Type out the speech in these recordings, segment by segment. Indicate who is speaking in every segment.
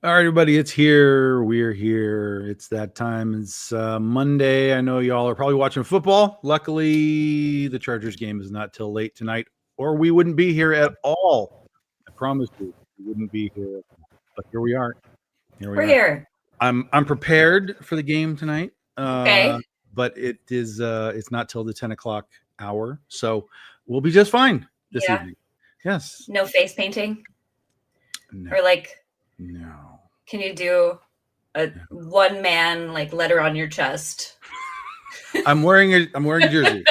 Speaker 1: All right, everybody, it's here. We're here. It's that time. It's Monday. I know y'all are probably watching football. Luckily, the Chargers game is not till late tonight, or we wouldn't be here at all. I promise you, we wouldn't be here. But here we are.
Speaker 2: We're here.
Speaker 1: I'm prepared for the game tonight.
Speaker 2: Okay.
Speaker 1: But it's not till the 10 o'clock hour, so we'll be just fine this evening. Yes.
Speaker 2: No face painting?
Speaker 1: No.
Speaker 2: Or
Speaker 1: no.
Speaker 2: Can you do a one man letter on your chest?
Speaker 1: I'm wearing a jersey.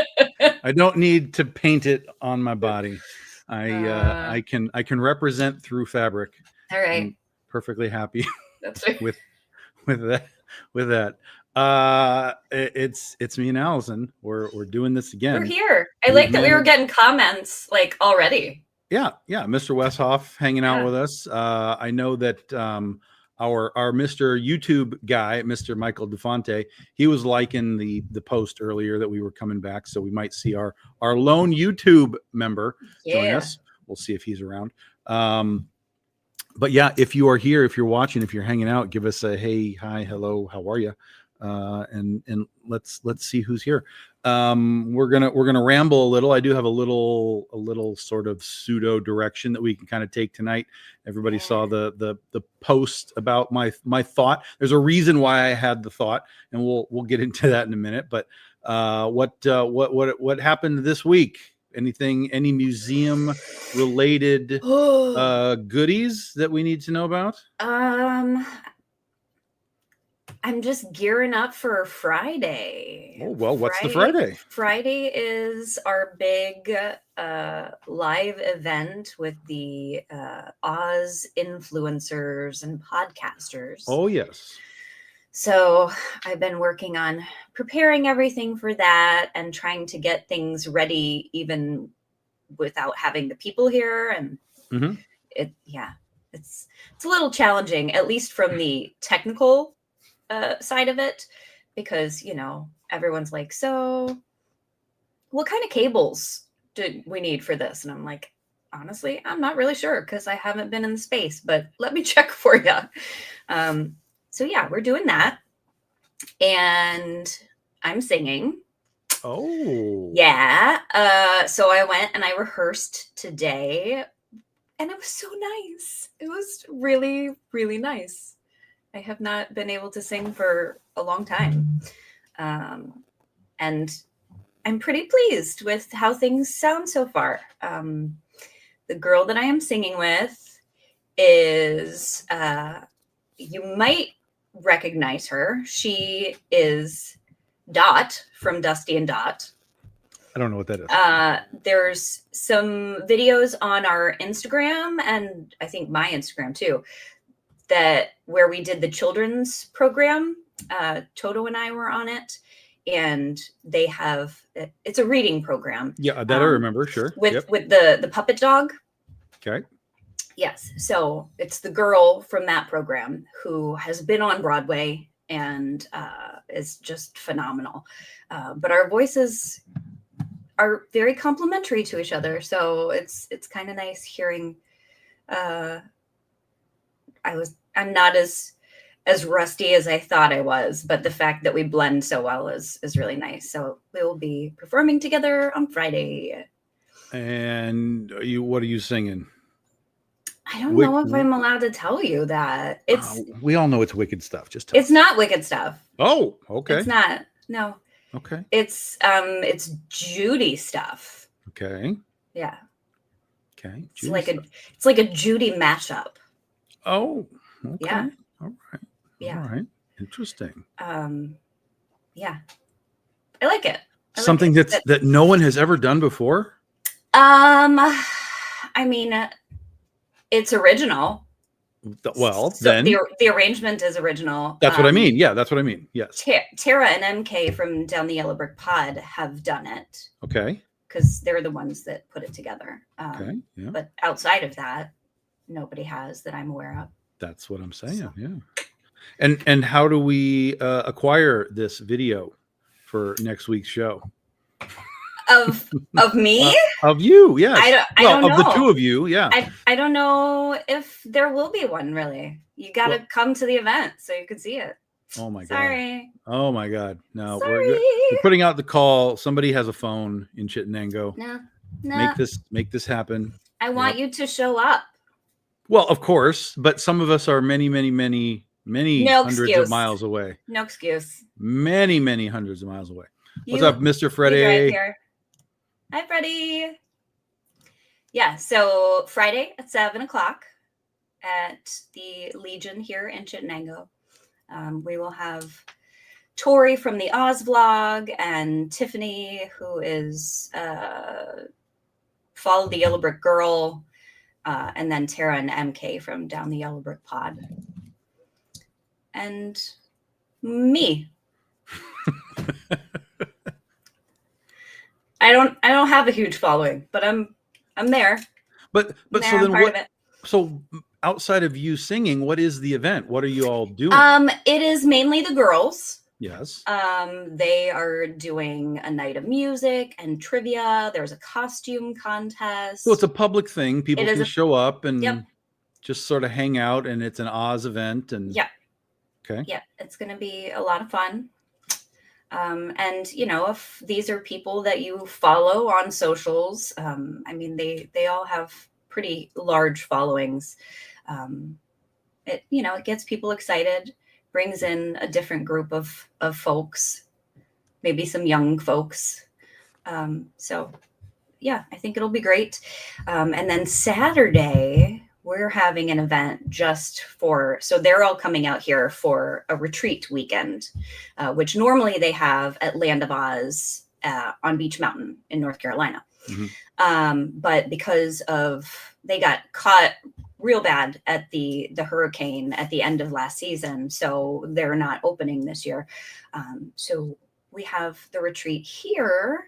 Speaker 1: I don't need to paint it on my body. I can represent through fabric.
Speaker 2: All right.
Speaker 1: I'm perfectly happy.
Speaker 2: That's right.
Speaker 1: with that. It's me and Allison. We're doing this again.
Speaker 2: We're here. I like that we were getting comments already.
Speaker 1: Yeah. Mr. Westhoff hanging out with us. I know that our Mr. YouTube guy, Mr. Michael DeFonte, he was liking the post earlier that we were coming back, so we might see our lone YouTube member join us. We'll see if he's around. But yeah, if you are here, if you're watching, if you're hanging out, give us a hey, hi, hello, how are you? And let's see who's here. We're gonna ramble a little. I do have a little sort of pseudo direction that we can kind of take tonight. Everybody saw the post about my thought. There's a reason why I had the thought, and we'll get into that in a minute. But what happened this week? Any museum related goodies that we need to know about?
Speaker 2: I'm just gearing up for Friday.
Speaker 1: Oh, well, what's the Friday?
Speaker 2: Friday is our big live event with the Oz influencers and podcasters.
Speaker 1: Oh, yes.
Speaker 2: So I've been working on preparing everything for that and trying to get things ready even without having the people here. And it's a little challenging, at least from the technical side of it, because everyone's like, so what kind of cables do we need for this? And I'm like, honestly, I'm not really sure because I haven't been in the space, but let me check for you. So yeah, we're doing that, and I'm singing.
Speaker 1: Oh
Speaker 2: yeah. So I went and I rehearsed today, and it was so nice. It was really, really nice. I have not been able to sing for a long time. And I'm pretty pleased with how things sound so far. The girl that I am singing with is, you might recognize her. She is Dot from Dusty and Dot.
Speaker 1: I don't know what that is.
Speaker 2: There's some videos on our Instagram, and I think my Instagram too, where we did the children's program. Toto and I were on it, and it's a reading program.
Speaker 1: Yeah, that I remember. Sure.
Speaker 2: With the puppet dog.
Speaker 1: Okay.
Speaker 2: Yes. So it's the girl from that program who has been on Broadway and is just phenomenal. But our voices are very complementary to each other. So it's kind of nice hearing, I'm not as as rusty as I thought I was, but the fact that we blend so well is really nice. So we will be performing together on Friday.
Speaker 1: And what are you singing?
Speaker 2: I don't know if I'm allowed to tell you that.
Speaker 1: We all know it's wicked stuff. Just
Speaker 2: it's not wicked stuff.
Speaker 1: Oh, okay.
Speaker 2: It's not. No.
Speaker 1: Okay.
Speaker 2: It's Judy stuff.
Speaker 1: Okay.
Speaker 2: Yeah.
Speaker 1: Okay.
Speaker 2: It's like a Judy mashup.
Speaker 1: Oh. Okay.
Speaker 2: Yeah.
Speaker 1: All right.
Speaker 2: Yeah.
Speaker 1: All right. Interesting.
Speaker 2: Yeah. I like it.
Speaker 1: Something that no one has ever done before?
Speaker 2: I mean, it's original.
Speaker 1: Well,
Speaker 2: so
Speaker 1: then
Speaker 2: the arrangement is original.
Speaker 1: That's what I mean. Yeah, that's what I mean. Yes.
Speaker 2: Tara and MK from Down the Yellow Brick Pod have done it.
Speaker 1: Okay.
Speaker 2: Because they're the ones that put it together.
Speaker 1: Okay. Yeah.
Speaker 2: But outside of that, nobody has that I'm aware of.
Speaker 1: That's what I'm saying. So. Yeah. And how do we acquire this video for next week's show?
Speaker 2: Of me?
Speaker 1: Of you, yes.
Speaker 2: I don't know.
Speaker 1: Of the two of you, yeah.
Speaker 2: I don't know if there will be one, really. You got to come to the event so you can see it.
Speaker 1: Oh my God.
Speaker 2: Sorry.
Speaker 1: Oh my God. No,
Speaker 2: Sorry.
Speaker 1: we're putting out the call. Somebody has a phone in Chittenango.
Speaker 2: No.
Speaker 1: Make this happen.
Speaker 2: I want you to show up.
Speaker 1: Well, of course, but some of us are many hundreds of miles away.
Speaker 2: No excuse.
Speaker 1: Many hundreds of miles away. What's up, Mr. Freddie?
Speaker 2: Right here. Hi, Freddie. Yeah, so Friday at 7:00 at the Legion here in Chittenango. We will have Tori from the Oz vlog and Tiffany, who is Follow the Yellow Brick Girl, and then Tara and MK from Down the Yellow Brick Pod. And me. I don't have a huge following, but I'm there.
Speaker 1: But so then what? So outside of you singing, what is the event? What are you all doing?
Speaker 2: It is mainly the girls.
Speaker 1: Yes.
Speaker 2: They are doing a night of music and trivia. There's a costume contest.
Speaker 1: So it's a public thing. People can show up and just sort of hang out, and it's an Oz event. And
Speaker 2: yeah.
Speaker 1: Okay.
Speaker 2: Yeah, it's going to be a lot of fun. And if these are people that you follow on socials, I mean, they all have pretty large followings. It gets people excited, brings in a different group of folks, maybe some young folks. So yeah, I think it'll be great. And then Saturday, we're having an event so they're all coming out here for a retreat weekend, which normally they have at Land of Oz on Beach Mountain in North Carolina. Mm-hmm. But because they got caught real bad at the hurricane at the end of last season, so they're not opening this year. So we have the retreat here,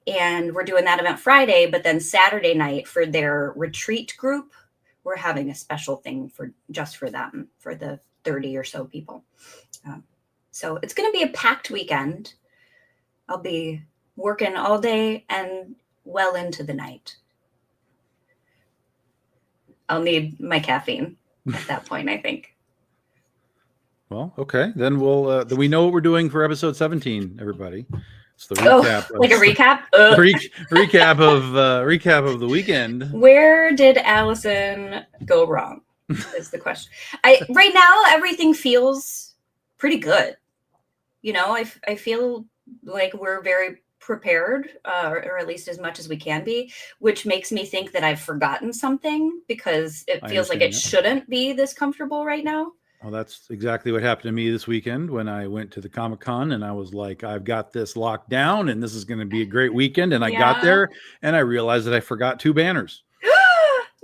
Speaker 2: and we're doing that event Friday, but then Saturday night for their retreat group, we're having a special thing just for them, for the 30 or so people. So it's going to be a packed weekend. I'll be working all day and well into the night. I'll need my caffeine at that point, I think.
Speaker 1: Well, okay. Then we know what we're doing for episode 17, everybody. It's the recap.
Speaker 2: Like a recap?
Speaker 1: Recap of the weekend.
Speaker 2: Where did Allison go wrong? Is the question. Right now everything feels pretty good. I feel like we're very prepared, or at least as much as we can be, which makes me think that I've forgotten something, because it feels like it shouldn't be this comfortable right now.
Speaker 1: Well, that's exactly what happened to me this weekend when I went to the Comic-Con, and I was like, I've got this locked down and this is going to be a great weekend. And I got there and I realized that I forgot 2 banners.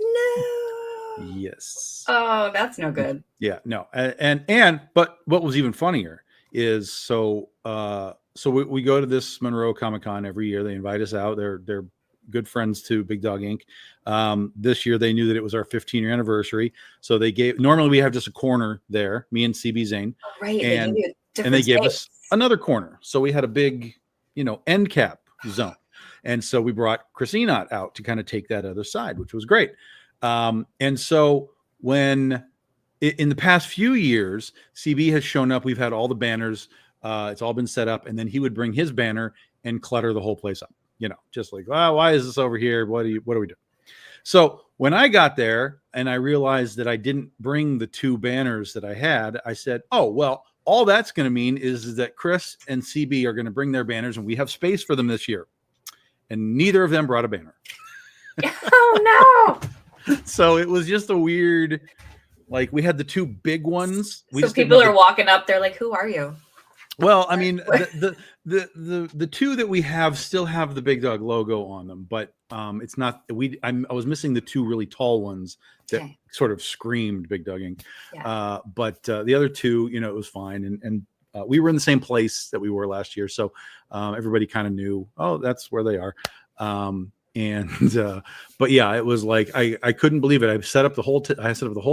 Speaker 2: No.
Speaker 1: Yes.
Speaker 2: Oh, that's no good.
Speaker 1: Yeah, no. But what was even funnier is, so we go to this Monroe Comic-Con every year. They invite us out. They're good friends to Big Dog Inc. This year they knew that it was our 15-year anniversary, so normally we have just a corner there, me and CB Zane.
Speaker 2: Oh, right.
Speaker 1: And they gave us another corner, so we had a big end cap zone, and so we brought Christine out to kind of take that other side, which was great. And so when in the past few years, CB has shown up. We've had all the banners. It's all been set up, and then he would bring his banner and clutter the whole place up. Just like, why is this over here? What are we doing? So when I got there and I realized that I didn't bring the 2 banners that I had, I said, oh, well, all that's going to mean is that Chris and CB are going to bring their banners, and we have space for them this year. And neither of them brought a banner.
Speaker 2: Oh, no.
Speaker 1: So it was just a weird, like, we had the 2 big ones.
Speaker 2: So people are walking up. They're like, who are you?
Speaker 1: Well, I mean, the 2 that we have still have the Big Dog logo on them, but it's not. I was missing the 2 really tall ones that sort of screamed Big Dogging. Yeah. But the other 2, it was fine, and we were in the same place that we were last year, so everybody kind of knew. Oh, that's where they are. But yeah, it was like I couldn't believe it. I set up the whole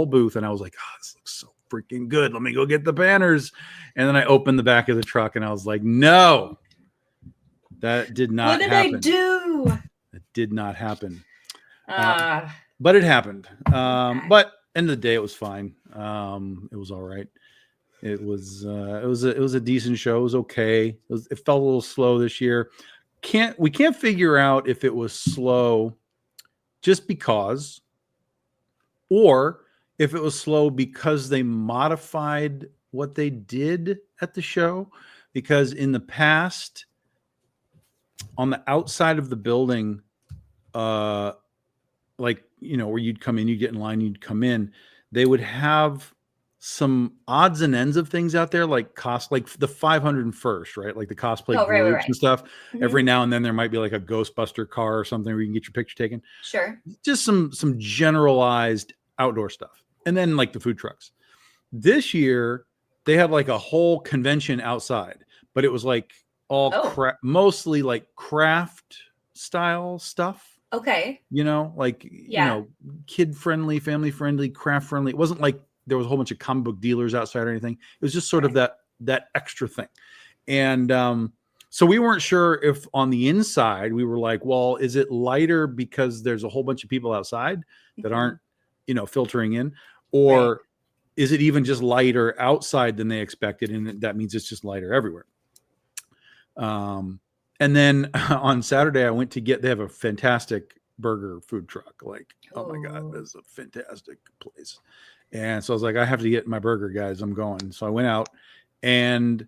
Speaker 1: booth, and I was like, oh, this looks so freaking good. Let me go get the banners. And then I opened the back of the truck, and I was like, no, that did not happen.
Speaker 2: What did I do?
Speaker 1: It did not happen. But it happened. Okay. But end of the day, it was fine. It was all right. It was a decent show. It was okay. It felt a little slow this year. We can't figure out if it was slow just because, or if it was slow because they modified what they did at the show. Because in the past, on the outside of the building, where you'd come in, you'd get in line, you'd come in, they would have some odds and ends of things out there, like the 501st, right? Like the cosplay groups and stuff. Mm-hmm. Every now and then there might be like a Ghostbuster car or something where you can get your picture taken.
Speaker 2: Sure.
Speaker 1: Just some generalized outdoor stuff. And then like the food trucks. This year they had like a whole convention outside, but it was like mostly like craft style stuff.
Speaker 2: Okay.
Speaker 1: Kid friendly, family friendly, craft friendly. It wasn't like there was a whole bunch of comic book dealers outside or anything. It was just sort of that extra thing. And so we weren't sure if on the inside we were like, well, is it lighter because there's a whole bunch of people outside that aren't, filtering in, or is it even just lighter outside than they expected? And that means it's just lighter everywhere. And then on Saturday I went to they have a fantastic burger food truck. Like, oh my God, this is a fantastic place. And so I was like, I have to get my burger, guys. I'm going. So I went out, and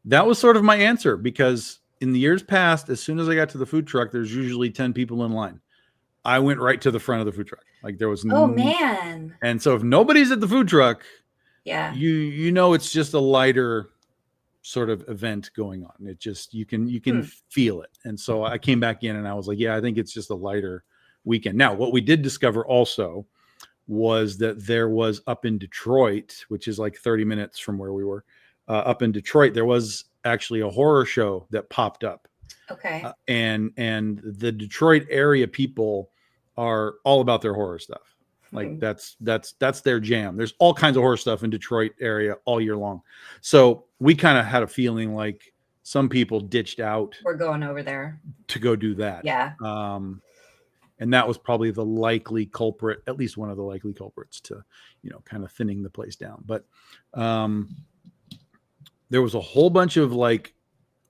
Speaker 1: that was sort of my answer, because in the years past, as soon as I got to the food truck, there's usually 10 people in line. I went right to the front of the food truck. Like there was
Speaker 2: man.
Speaker 1: And so if nobody's at the food truck,
Speaker 2: yeah,
Speaker 1: it's just a lighter sort of event going on. It just, you can feel it. And so I came back in and I was like, yeah, I think it's just a lighter weekend. Now, what we did discover also was that there was up in Detroit, which is like 30 minutes from where we were, up in Detroit, there was actually a horror show that popped up.
Speaker 2: Okay.
Speaker 1: And the Detroit area people are all about their horror stuff. Like that's their jam. There's all kinds of horror stuff in Detroit area all year long. So we kind of had a feeling like some people ditched out.
Speaker 2: We're going over there
Speaker 1: to go do that.
Speaker 2: Yeah.
Speaker 1: And that was probably the likely culprit, at least one of the likely culprits to, kind of thinning the place down. But there was a whole bunch of like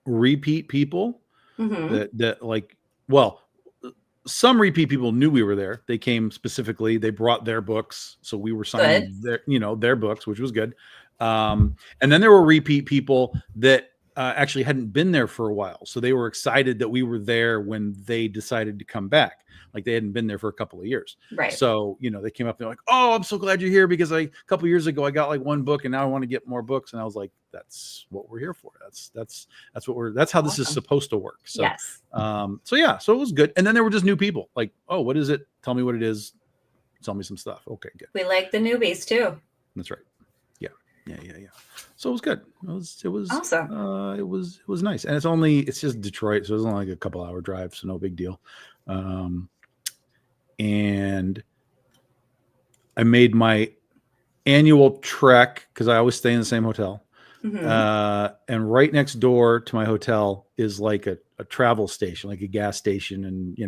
Speaker 1: repeat people that like, well, some repeat people knew we were there. They came specifically, they brought their books. So we were signing their books, which was good. And then there were repeat people that actually hadn't been there for a while. So they were excited that we were there when they decided to come back. Like they hadn't been there for a couple of years. Right. So, they came up and they're like, oh, I'm so glad you're here because a couple of years ago, I got like one book and now I want to get more books. And I was like, that's what we're here for. That's how this is supposed to work. So,
Speaker 2: yes.
Speaker 1: So it was good. And then there were just new people like, oh, what is it? Tell me what it is. Tell me some stuff. Okay, good.
Speaker 2: We like the newbies too.
Speaker 1: That's right. Yeah. So it was good. It was
Speaker 2: awesome.
Speaker 1: It was nice. And it's just Detroit. So it was only like a couple hour drive. So no big deal. And I made my annual trek because I always stay in the same hotel. And right next door to my hotel is like a travel station, like a gas station and,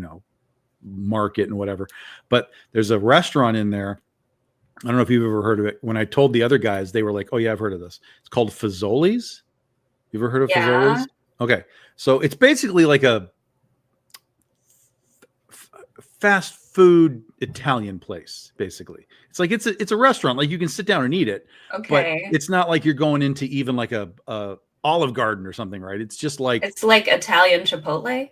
Speaker 1: market and whatever. But there's a restaurant in there I don't know if you've ever heard of it. When I told the other guys, they were like, "Oh yeah, I've heard of this." It's called Fazoli's. You ever heard of
Speaker 2: Yeah.
Speaker 1: Fazoli's? Okay, so it's basically like a fast food Italian place. Basically, it's like it's a restaurant. Like you can sit down and eat it, but
Speaker 2: Okay.
Speaker 1: it's not like you're going into even like a Olive Garden or something, right? It's just like
Speaker 2: It's like Italian Chipotle,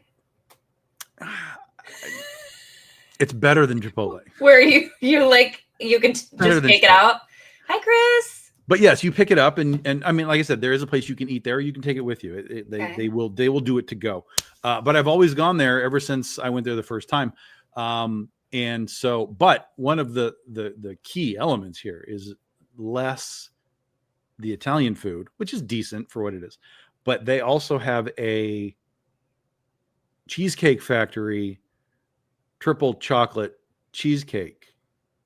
Speaker 1: it's better than Chipotle.
Speaker 2: where you like you can
Speaker 1: Better
Speaker 2: just
Speaker 1: than
Speaker 2: take it
Speaker 1: Chipotle.
Speaker 2: out. Hi, Chris.
Speaker 1: But yes, you pick it up, and I mean, like I said, there is a place you can eat there. You can take it with you.
Speaker 2: Okay.
Speaker 1: They will do it to go. But I've always gone there ever since I went there the first time. And so, but one of the key elements here is less the Italian food, which is decent for what it is. But they also have a Cheesecake Factory triple chocolate cheesecake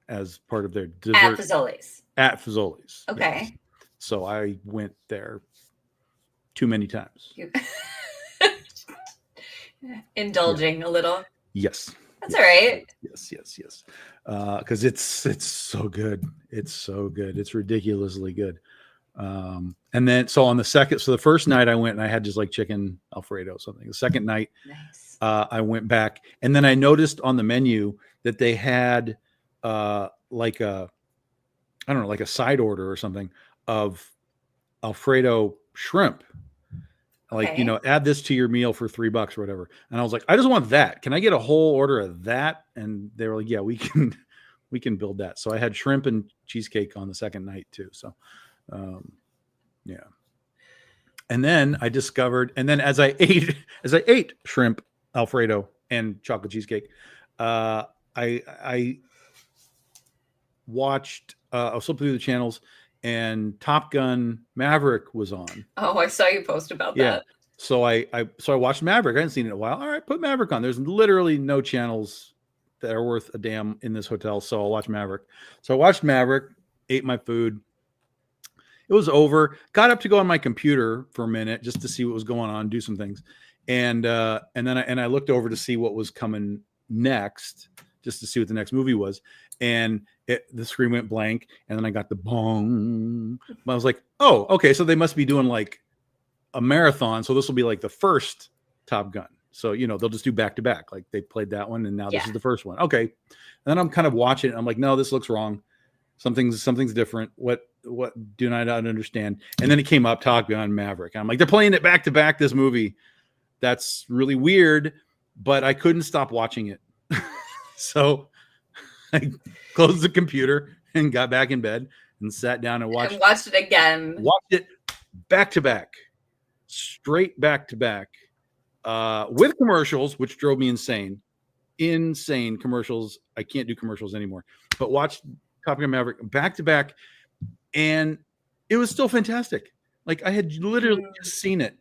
Speaker 1: as part of their dessert
Speaker 2: At Fazoli's.
Speaker 1: at Fazoli's.
Speaker 2: Okay.
Speaker 1: Yes. So I went there too many times.
Speaker 2: You- Indulging a little.
Speaker 1: Yes.
Speaker 2: That's all right.
Speaker 1: Yes. Because it's so good. It's so good. It's ridiculously good. And then so on the second, so the first night I went and I had just like chicken Alfredo or something. The second night,
Speaker 2: Nice.
Speaker 1: I went back and then I noticed on the menu that they had like a, I don't know, like a side order or something of Alfredo shrimp. Like,
Speaker 2: Okay.
Speaker 1: you know, add this to your meal for $3 or whatever. And I was like, I just want that. Can I get a whole order of that? And they were like, yeah, we can build that. So I had shrimp and cheesecake on the second night too. So, yeah. And then I discovered, and then as I ate shrimp Alfredo and chocolate cheesecake, I watched, I was flipping through the channels and Top Gun Maverick was on.
Speaker 2: Oh, I saw you post about
Speaker 1: Yeah.
Speaker 2: that.
Speaker 1: So I watched Maverick. I hadn't seen it in a while. All right, put Maverick on. There's literally no channels that are worth a damn in this hotel. So I'll watch Maverick. So I watched Maverick, ate my food. It was over. Got up to go on my computer for a minute just to see what was going on, do some things. And then I looked over to see what was coming next, just to see what the next movie was. And the screen went blank, and then I got the bong. I was like, oh, okay, so they must be doing like a marathon. So this will be like the first Top Gun. So, you know, they'll just do back to back. Like they played that one, and now this is the first one. Okay. And then I'm kind of watching it. I'm like, no, this looks wrong. Something's different. What do I not understand? And then it came up, Top Gun Maverick. And I'm like, they're playing it back to back, this movie. That's really weird, but I couldn't stop watching it. So I closed the computer and got back in bed and sat down and watched
Speaker 2: it again.
Speaker 1: Watched it back to back, straight back to back, with commercials, which drove me insane. Insane commercials. I can't do commercials anymore. But watched Top Gun Maverick back to back, and it was still fantastic. Like I had literally just seen it,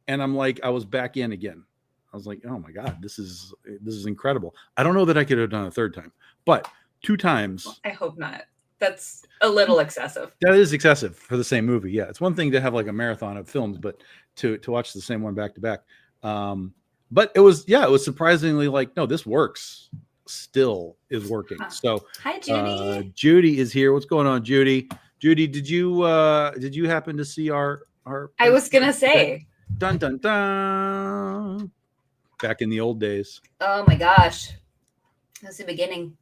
Speaker 1: and I'm like, I was back in again. I was like, oh my God, this is incredible. I don't know that I could have done a third time, but 2 times.
Speaker 2: I hope not. That's a little excessive.
Speaker 1: That is excessive for the same movie. Yeah, it's one thing to have like a marathon of films, but to watch the same one back to back. But it was surprisingly like, no, this works. Still is working. So
Speaker 2: hi, Judy.
Speaker 1: Judy is here. What's going on, Judy? Judy, did you happen to see our?
Speaker 2: I was gonna say.
Speaker 1: Dun dun dun. Back in the old days.
Speaker 2: Oh my gosh, that's the beginning,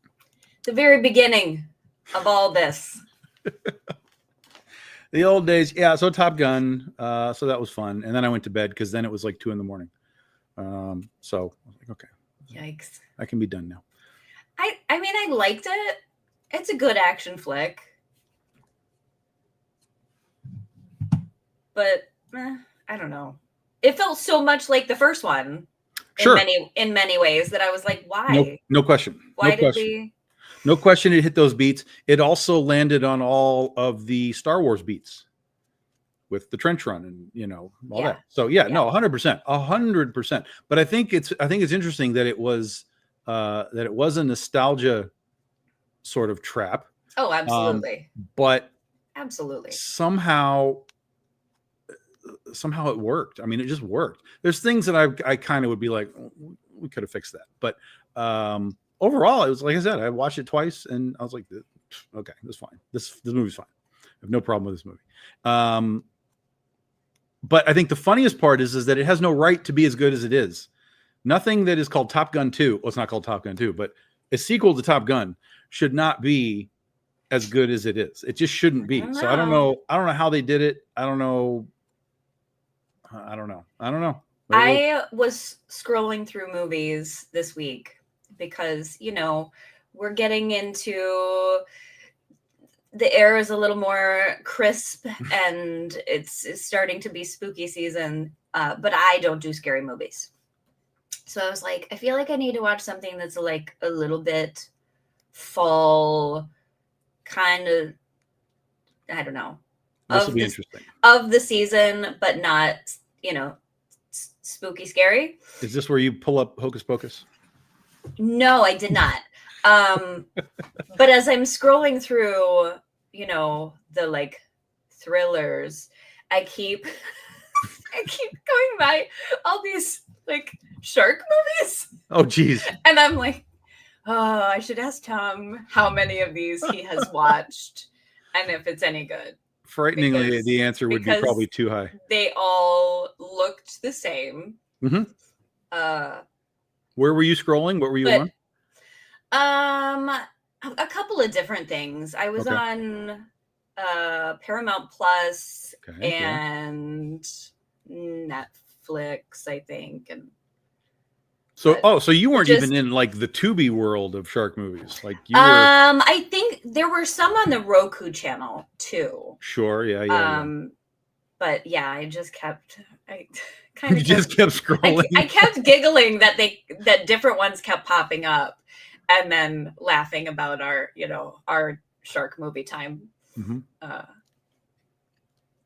Speaker 2: the very beginning of all this.
Speaker 1: The old days, yeah. So Top Gun, so that was fun, and then I went to bed because then it was like 2 a.m. So I was like, okay,
Speaker 2: yikes,
Speaker 1: I can be done now.
Speaker 2: I mean, I liked it. It's a good action flick, but I don't know. It felt so much like the first one.
Speaker 1: Sure.
Speaker 2: In many ways that I was like, why?
Speaker 1: No question.
Speaker 2: Why did we?
Speaker 1: No question it hit those beats. It also landed on all of the Star Wars beats with the trench run and, you know, all that. So no, 100%, 100%. But I think it's interesting that it was a nostalgia sort of trap.
Speaker 2: Oh, absolutely.
Speaker 1: But
Speaker 2: absolutely.
Speaker 1: Somehow it worked. I mean, it just worked. There's things that I kind of would be like, we could have fixed that. But overall, it was, like I said, I watched it twice and I was like, okay, that's fine. This movie's fine. I have no problem with this movie. But I think the funniest part is that it has no right to be as good as it is. Nothing that is called Top Gun 2, well, it's not called Top Gun 2, but a sequel to Top Gun should not be as good as it is. It just shouldn't be. So I don't know how they did it. I don't know.
Speaker 2: I was scrolling through movies this week because, we're getting into the air is a little more crisp and it's starting to be spooky season. But I don't do scary movies. So I was like, I feel like I need to watch something that's like a little bit fall kind of, I don't know.
Speaker 1: This will be interesting.
Speaker 2: Of the season, but not, spooky scary.
Speaker 1: Is this where you pull up Hocus Pocus?
Speaker 2: No, I did not. But as I'm scrolling through, the like thrillers, I keep going by all these like shark movies.
Speaker 1: Oh, geez.
Speaker 2: And I'm like, oh, I should ask Tom how many of these he has watched and if it's any good.
Speaker 1: Frighteningly, the answer would be probably too high.
Speaker 2: They all looked the same.
Speaker 1: Mm-hmm. Where were you scrolling? What were you on?
Speaker 2: A couple of different things. I was on Paramount Plus and Netflix, I think. And
Speaker 1: so you weren't even in like the Tubi world of shark movies, like you were.
Speaker 2: I think there were some on the Roku channel too.
Speaker 1: Sure, yeah.
Speaker 2: But yeah, I just kept.
Speaker 1: Kept scrolling.
Speaker 2: I kept giggling that different ones kept popping up, and then laughing about our shark movie time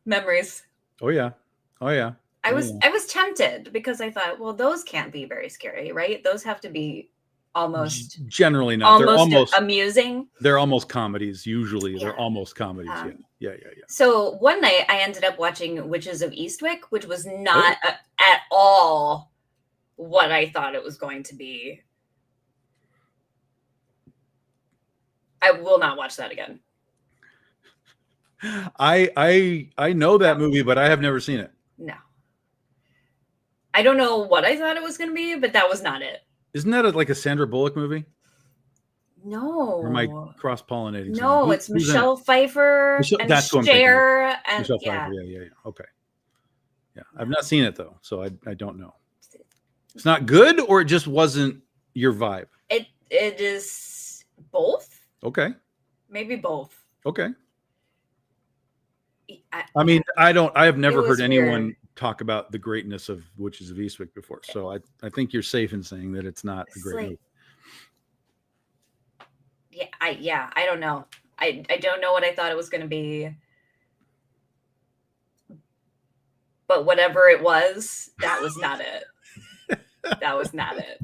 Speaker 2: memories.
Speaker 1: Oh yeah.
Speaker 2: I was tempted because I thought, well, those can't be very scary, right? Those have to be almost
Speaker 1: generally not. They're almost
Speaker 2: amusing.
Speaker 1: They're almost comedies. Usually,
Speaker 2: Yeah.
Speaker 1: they're almost comedies. Yeah.
Speaker 2: So one night I ended up watching Witches of Eastwick, which was not at all what I thought it was going to be. I will not watch that again.
Speaker 1: I know that movie, but I have never seen it.
Speaker 2: No. I don't know what I thought it was going to be, but that was not it.
Speaker 1: Isn't that like a Sandra Bullock movie?
Speaker 2: No.
Speaker 1: Or am I cross-pollinating?
Speaker 2: No, it's Michelle Pfeiffer and Cher. And
Speaker 1: Michelle Pfeiffer, yeah. Okay. Yeah, I've not seen it though, so I don't know. It's not good, or it just wasn't your vibe?
Speaker 2: It is both.
Speaker 1: Okay.
Speaker 2: Maybe both.
Speaker 1: Okay. I mean, I have never heard anyone
Speaker 2: weird.
Speaker 1: Talk about the greatness of Witches of Eastwick before, so I think you're safe in saying that it's not a great movie.
Speaker 2: Yeah, I don't know. I don't know what I thought it was going to be, but whatever it was, that was not it. That was not it.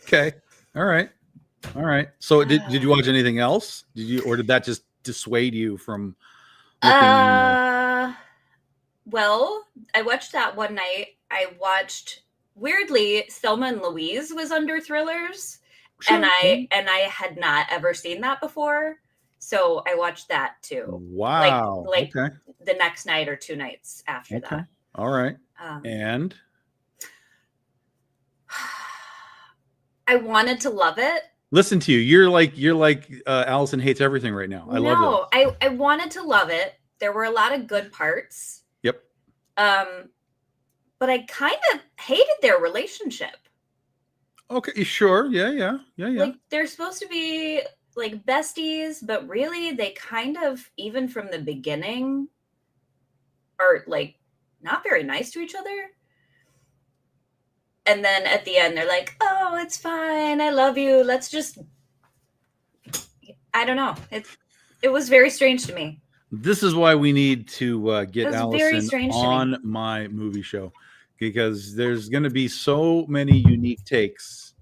Speaker 1: Okay. All right. So did you watch anything else? Or did that just dissuade you from looking?
Speaker 2: Well, I watched that one night. I watched, weirdly, Thelma and Louise was under thrillers. Sure. And I had not ever seen that before. So I watched that too.
Speaker 1: Wow.
Speaker 2: Like the next night or two nights after that.
Speaker 1: All right. And
Speaker 2: I wanted to love it.
Speaker 1: Listen to you. You're like Allison hates everything right now. I love it.
Speaker 2: I wanted to love it. There were a lot of good parts.
Speaker 1: Yep.
Speaker 2: But I kind of hated their relationship.
Speaker 1: Okay, sure. Yeah.
Speaker 2: Like they're supposed to be like besties, but really they kind of, even from the beginning, are like not very nice to each other. And then at the end, they're like, "Oh, it's fine. I love you. Let's just." I don't know. It was very strange to me.
Speaker 1: This is why we need to get Allison on my movie show, because there's going to be so many unique takes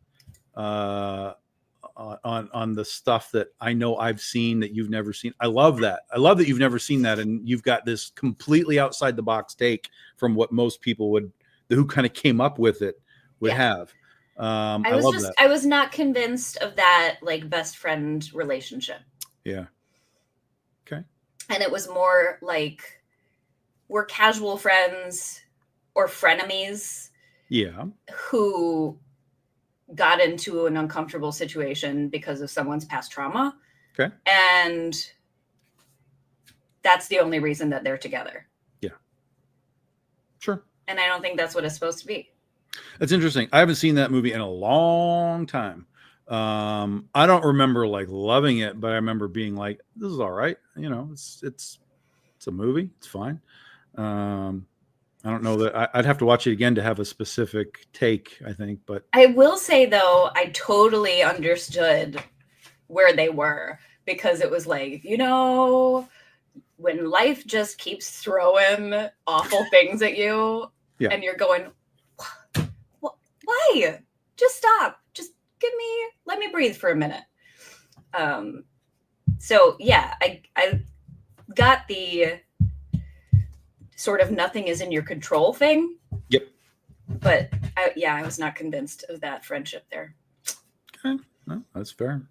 Speaker 1: on the stuff that I know I've seen that you've never seen. I love that. I love that you've never seen that, and you've got this completely outside the box take from what most people who kind of came up with it would have. I love that.
Speaker 2: I was not convinced of that like best friend relationship.
Speaker 1: Yeah. Okay.
Speaker 2: And it was more like we're casual friends or frenemies
Speaker 1: Yeah.
Speaker 2: who got into an uncomfortable situation because of someone's past trauma.
Speaker 1: Okay.
Speaker 2: And that's the only reason that they're together.
Speaker 1: Yeah. Sure.
Speaker 2: And I don't think that's what it's supposed to be.
Speaker 1: That's interesting. I haven't seen that movie in a long time. I don't remember like loving it, but I remember being like, this is all right. You know, it's a movie. It's fine. I don't know that I'd have to watch it again to have a specific take, I think, but
Speaker 2: I will say though, I totally understood where they were, because it was like, when life just keeps throwing awful things at you,
Speaker 1: yeah.
Speaker 2: and you're going, why? Just stop. Just let me breathe for a minute. So yeah, I got the sort of nothing is in your control thing.
Speaker 1: Yep.
Speaker 2: But I was not convinced of that friendship there.
Speaker 1: Okay. No, that's fair.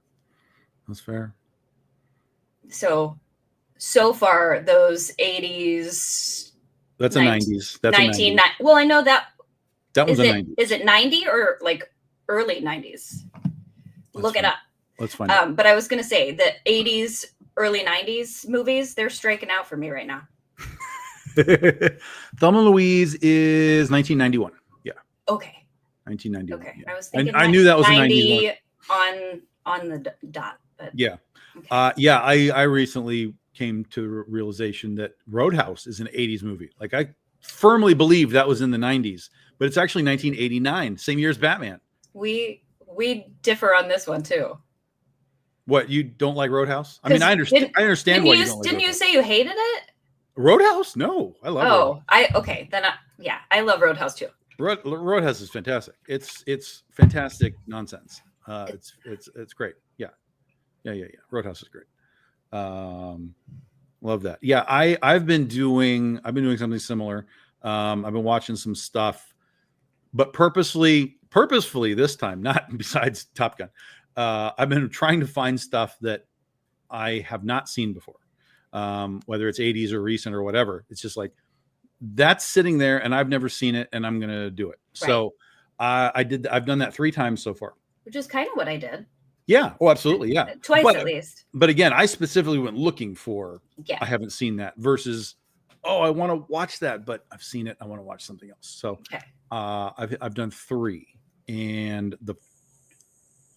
Speaker 1: That's fair.
Speaker 2: So far, those 80s.
Speaker 1: That's a 90s. That's
Speaker 2: 19.
Speaker 1: a 90s.
Speaker 2: Well, I know that.
Speaker 1: That was a 90s.
Speaker 2: Is it 90 or like early 90s? Look it up.
Speaker 1: Let's find out.
Speaker 2: But I was going to say the 80s, early 90s movies, they're striking out for me right now.
Speaker 1: Thelma and Louise is 1991. Yeah.
Speaker 2: Okay.
Speaker 1: 1991.
Speaker 2: Okay.
Speaker 1: Yeah.
Speaker 2: I was thinking
Speaker 1: I knew that was
Speaker 2: 90 on the dot. But
Speaker 1: yeah.
Speaker 2: Okay.
Speaker 1: I recently came to the realization that Roadhouse is an 80s movie. Like I firmly believe that was in the 90s, but it's actually 1989, same year as Batman.
Speaker 2: We differ on this one too.
Speaker 1: What, you don't like Roadhouse? I mean, I understand why you don't like Roadhouse.
Speaker 2: Didn't you say you hated it?
Speaker 1: Roadhouse? No, I love Roadhouse.
Speaker 2: I love Roadhouse too.
Speaker 1: Roadhouse is fantastic. It's fantastic nonsense. It's great. Yeah. Roadhouse is great. Love that. Yeah, I've been doing something similar. I've been watching some stuff, but purposefully this time, not besides Top Gun. I've been trying to find stuff that I have not seen before. Whether it's 80s or recent or whatever. It's just like that's sitting there and I've never seen it and I'm going to do it. Right. So I've done that 3 times so far.
Speaker 2: Which is kind of what I did.
Speaker 1: Yeah. Oh, absolutely. Yeah.
Speaker 2: Twice at least.
Speaker 1: But again, I specifically went looking for,
Speaker 2: yeah.
Speaker 1: I haven't seen that versus, oh, I want to watch that, but I've seen it. I want to watch something else. So
Speaker 2: okay.
Speaker 1: I've done 3, and the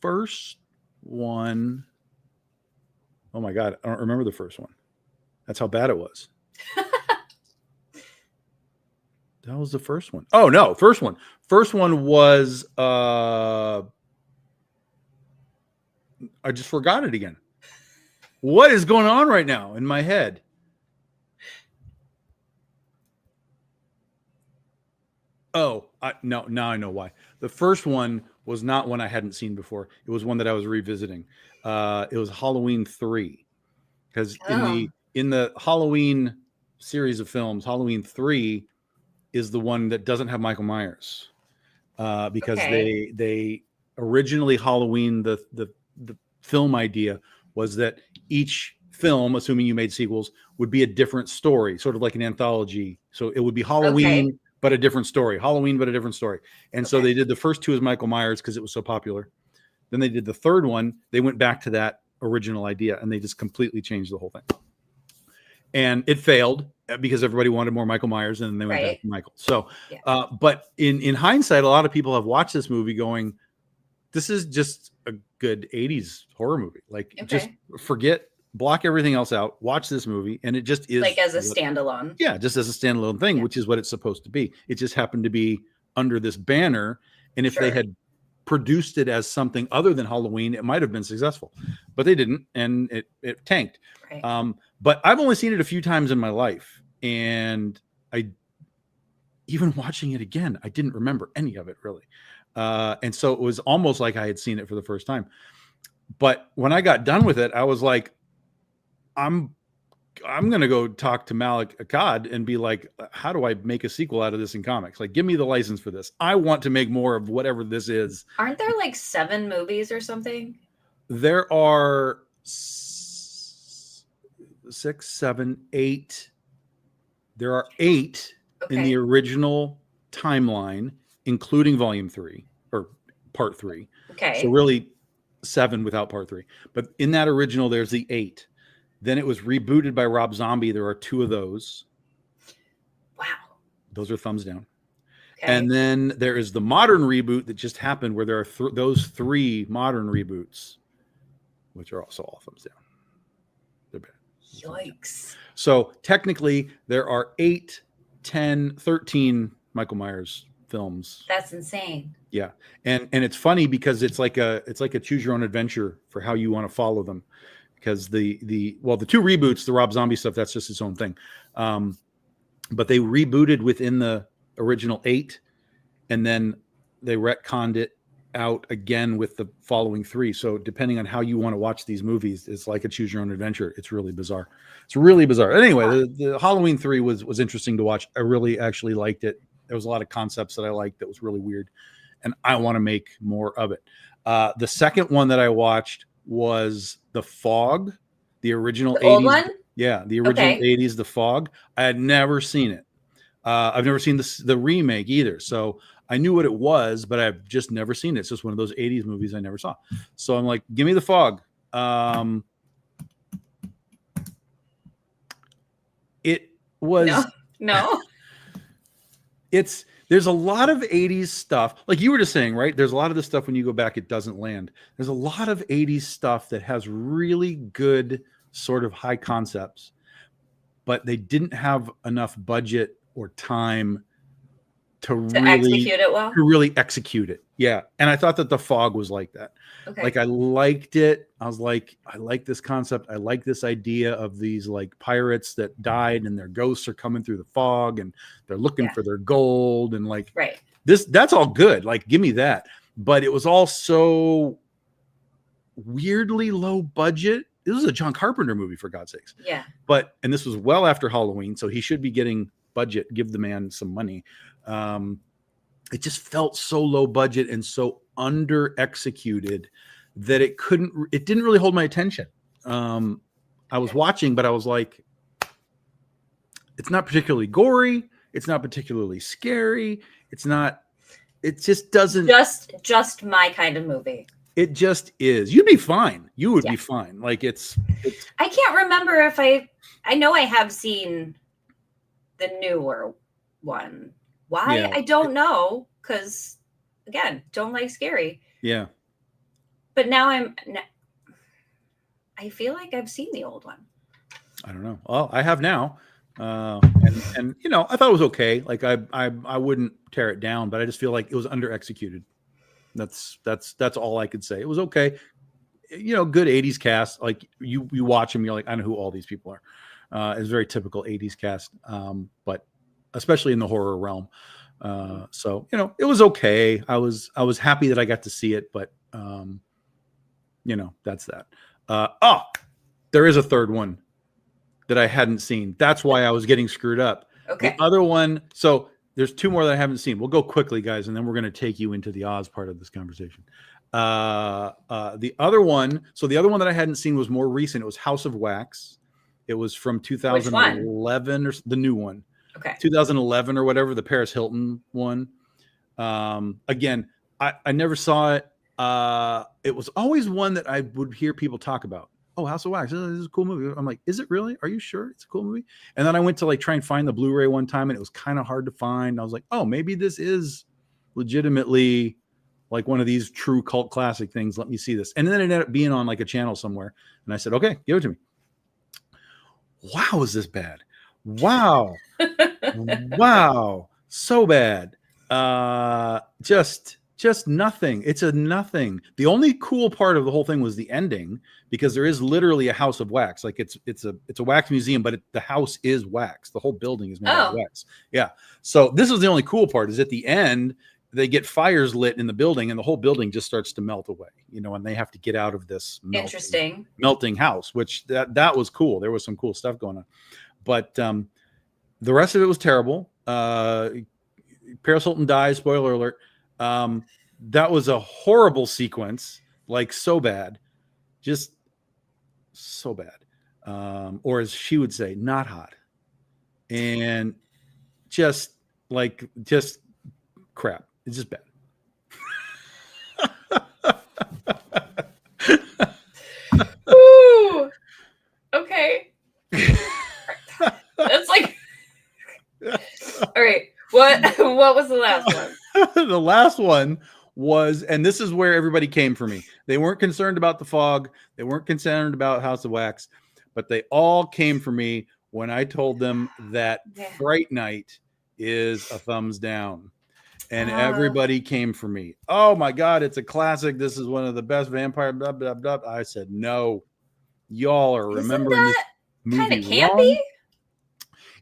Speaker 1: first one, oh my God, I don't remember the first one. That's how bad it was. That was the first one. Oh no, first one. First one was I just forgot it again. What is going on right now in my head? Oh, no, now I know why. The first one was not one I hadn't seen before. It was one that I was revisiting. It was Halloween 3. Because in the Halloween series of films, Halloween 3 is the one that doesn't have Michael Myers. Because they originally Halloween, the film idea was that each film, assuming you made sequels, would be a different story, sort of like an anthology. So it would be Halloween, but a different story. Halloween, but a different story. And so they did the first 2 as Michael Myers because it was so popular. Then they did the third one. They went back to that original idea and they just completely changed the whole thing. And it failed because everybody wanted more Michael Myers, and then they went back to Michael. So, but in hindsight, a lot of people have watched this movie going, this is just a good 80s horror movie. Like just block everything else out, watch this movie. And it just is
Speaker 2: like as a standalone.
Speaker 1: Yeah. Just as a standalone thing, which is what it's supposed to be. It just happened to be under this banner. And if they had produced it as something other than Halloween, it might've been successful, but they didn't. And it tanked. Right. But I've only seen it a few times in my life. And even watching it again, I didn't remember any of it really. And so it was almost like I had seen it for the first time. But when I got done with it, I was like, I'm going to go talk to Malik Akkad and be like, how do I make a sequel out of this in comics? Like, give me the license for this. I want to make more of whatever this is.
Speaker 2: Aren't there like 7 movies or something?
Speaker 1: There are 6, 7, 8. There are 8 in the
Speaker 2: Okay.
Speaker 1: original timeline, including volume 3 or part 3. So
Speaker 2: Okay.
Speaker 1: really 7 without part 3. But in that original, there's the 8. Then it was rebooted by Rob Zombie. There are 2 of those.
Speaker 2: Wow.
Speaker 1: Those are thumbs down.
Speaker 2: Okay.
Speaker 1: And then there is the modern reboot that just happened where there are those 3 modern reboots, which are also all thumbs down. They're bad.
Speaker 2: Yikes.
Speaker 1: So technically there are 8, 10, 13 Michael Myers films.
Speaker 2: That's insane.
Speaker 1: Yeah. And it's funny because it's like a choose your own adventure for how you want to follow them. Because the 2 reboots, the Rob Zombie stuff, that's just its own thing. But they rebooted within the original 8, and then they retconned it out again with the following 3. So depending on how you want to watch these movies, it's like a choose your own adventure. It's really bizarre. It's really bizarre. Anyway, the Halloween 3 was interesting to watch. I really actually liked it. There was a lot of concepts that I liked that was really weird, and I want to make more of it. The second one that I watched was The Fog, the original
Speaker 2: The
Speaker 1: 80s.
Speaker 2: old one?
Speaker 1: Yeah, the original
Speaker 2: Okay.
Speaker 1: 80s, The Fog. I had never seen it. I've never seen the remake either. So I knew what it was, but I've just never seen it. It's just one of those 80s movies I never saw. So I'm like, give me The Fog. It was...
Speaker 2: No.
Speaker 1: There's a lot of 80s stuff. Like you were just saying, right? There's a lot of this stuff when you go back, it doesn't land. There's a lot of 80s stuff that has really good sort of high concepts, but they didn't have enough budget or time to really execute it. Yeah. And I thought that The Fog was like that.
Speaker 2: Okay.
Speaker 1: Like I liked it. I was like, I like this concept. I like this idea of these like pirates that died and their ghosts are coming through the fog and they're looking for their gold and like
Speaker 2: right.
Speaker 1: That's all good. Like, give me that. But it was all so weirdly low budget. This was a John Carpenter movie, for God's sakes.
Speaker 2: Yeah.
Speaker 1: And this was well after Halloween, so he should be getting budget. Give the man some money. It just felt so low budget and so under executed that it didn't really hold my attention. I was watching, but I was like, it's not particularly gory. It's not particularly scary. It just doesn't.
Speaker 2: Just my kind of movie.
Speaker 1: It just is. You'd be fine. You would be fine. Like it's.
Speaker 2: I can't remember if I know I have seen the newer one. Why?
Speaker 1: Yeah.
Speaker 2: I don't know. Because again, don't like scary.
Speaker 1: Yeah.
Speaker 2: But now I feel like I've seen the old one.
Speaker 1: I don't know. Well, I have now. And you know, I thought it was okay. Like I wouldn't tear it down, but I just feel like it was under executed. That's all I could say. It was okay. You know, good 80s cast. Like you watch them, you're like, I know who all these people are. It's very typical 80s cast. But especially in the horror realm. So, you know, it was okay. I was happy that I got to see it, but you know, that's that. There is a third one that I hadn't seen. That's why I was getting screwed up.
Speaker 2: Okay.
Speaker 1: The other one, so there's 2 more that I haven't seen. We'll go quickly, guys, and then we're going to take you into the Oz part of this conversation. The other one that I hadn't seen was more recent. It was House of Wax. It was from 2011 or the new one.
Speaker 2: Okay.
Speaker 1: 2011 or whatever, the Paris Hilton one. Again, I never saw it. It was always one that I would hear people talk about. Oh, House of Wax, this is a cool movie. I'm like, is it really? Are you sure it's a cool movie? And then I went to like try and find the Blu-ray one time, and it was kind of hard to find. I was like, oh, maybe this is legitimately like one of these true cult classic things. Let me see this. And then it ended up being on like a channel somewhere. And I said, okay, give it to me. Wow, is this bad? Wow. Wow. So bad. Just nothing. It's a nothing. The only cool part of the whole thing was the ending, because there is literally a house of wax. Like it's a wax museum, but the house is wax. The whole building is made out of wax. Yeah. So this is the only cool part, is at the end, they get fires lit in the building and the whole building just starts to melt away, you know, and they have to get out of this melting house, which that was cool. There was some cool stuff going on, but the rest of it was terrible. Paris Hilton dies. Spoiler alert. That was a horrible sequence, like so bad, just so bad. or as she would say, not hot, and just crap. It's just bad.
Speaker 2: Ooh. Okay. That's like. All right. What was the last one?
Speaker 1: The last one was, and this is where everybody came for me. They weren't concerned about The Fog. They weren't concerned about House of Wax, but they all came for me when I told them that Fright Night is a thumbs down. And everybody came for me. Oh my God, it's a classic. This is one of the best vampire, blah, blah, blah. I said, no, y'all are remembering this movie
Speaker 2: kind of campy?
Speaker 1: wrong.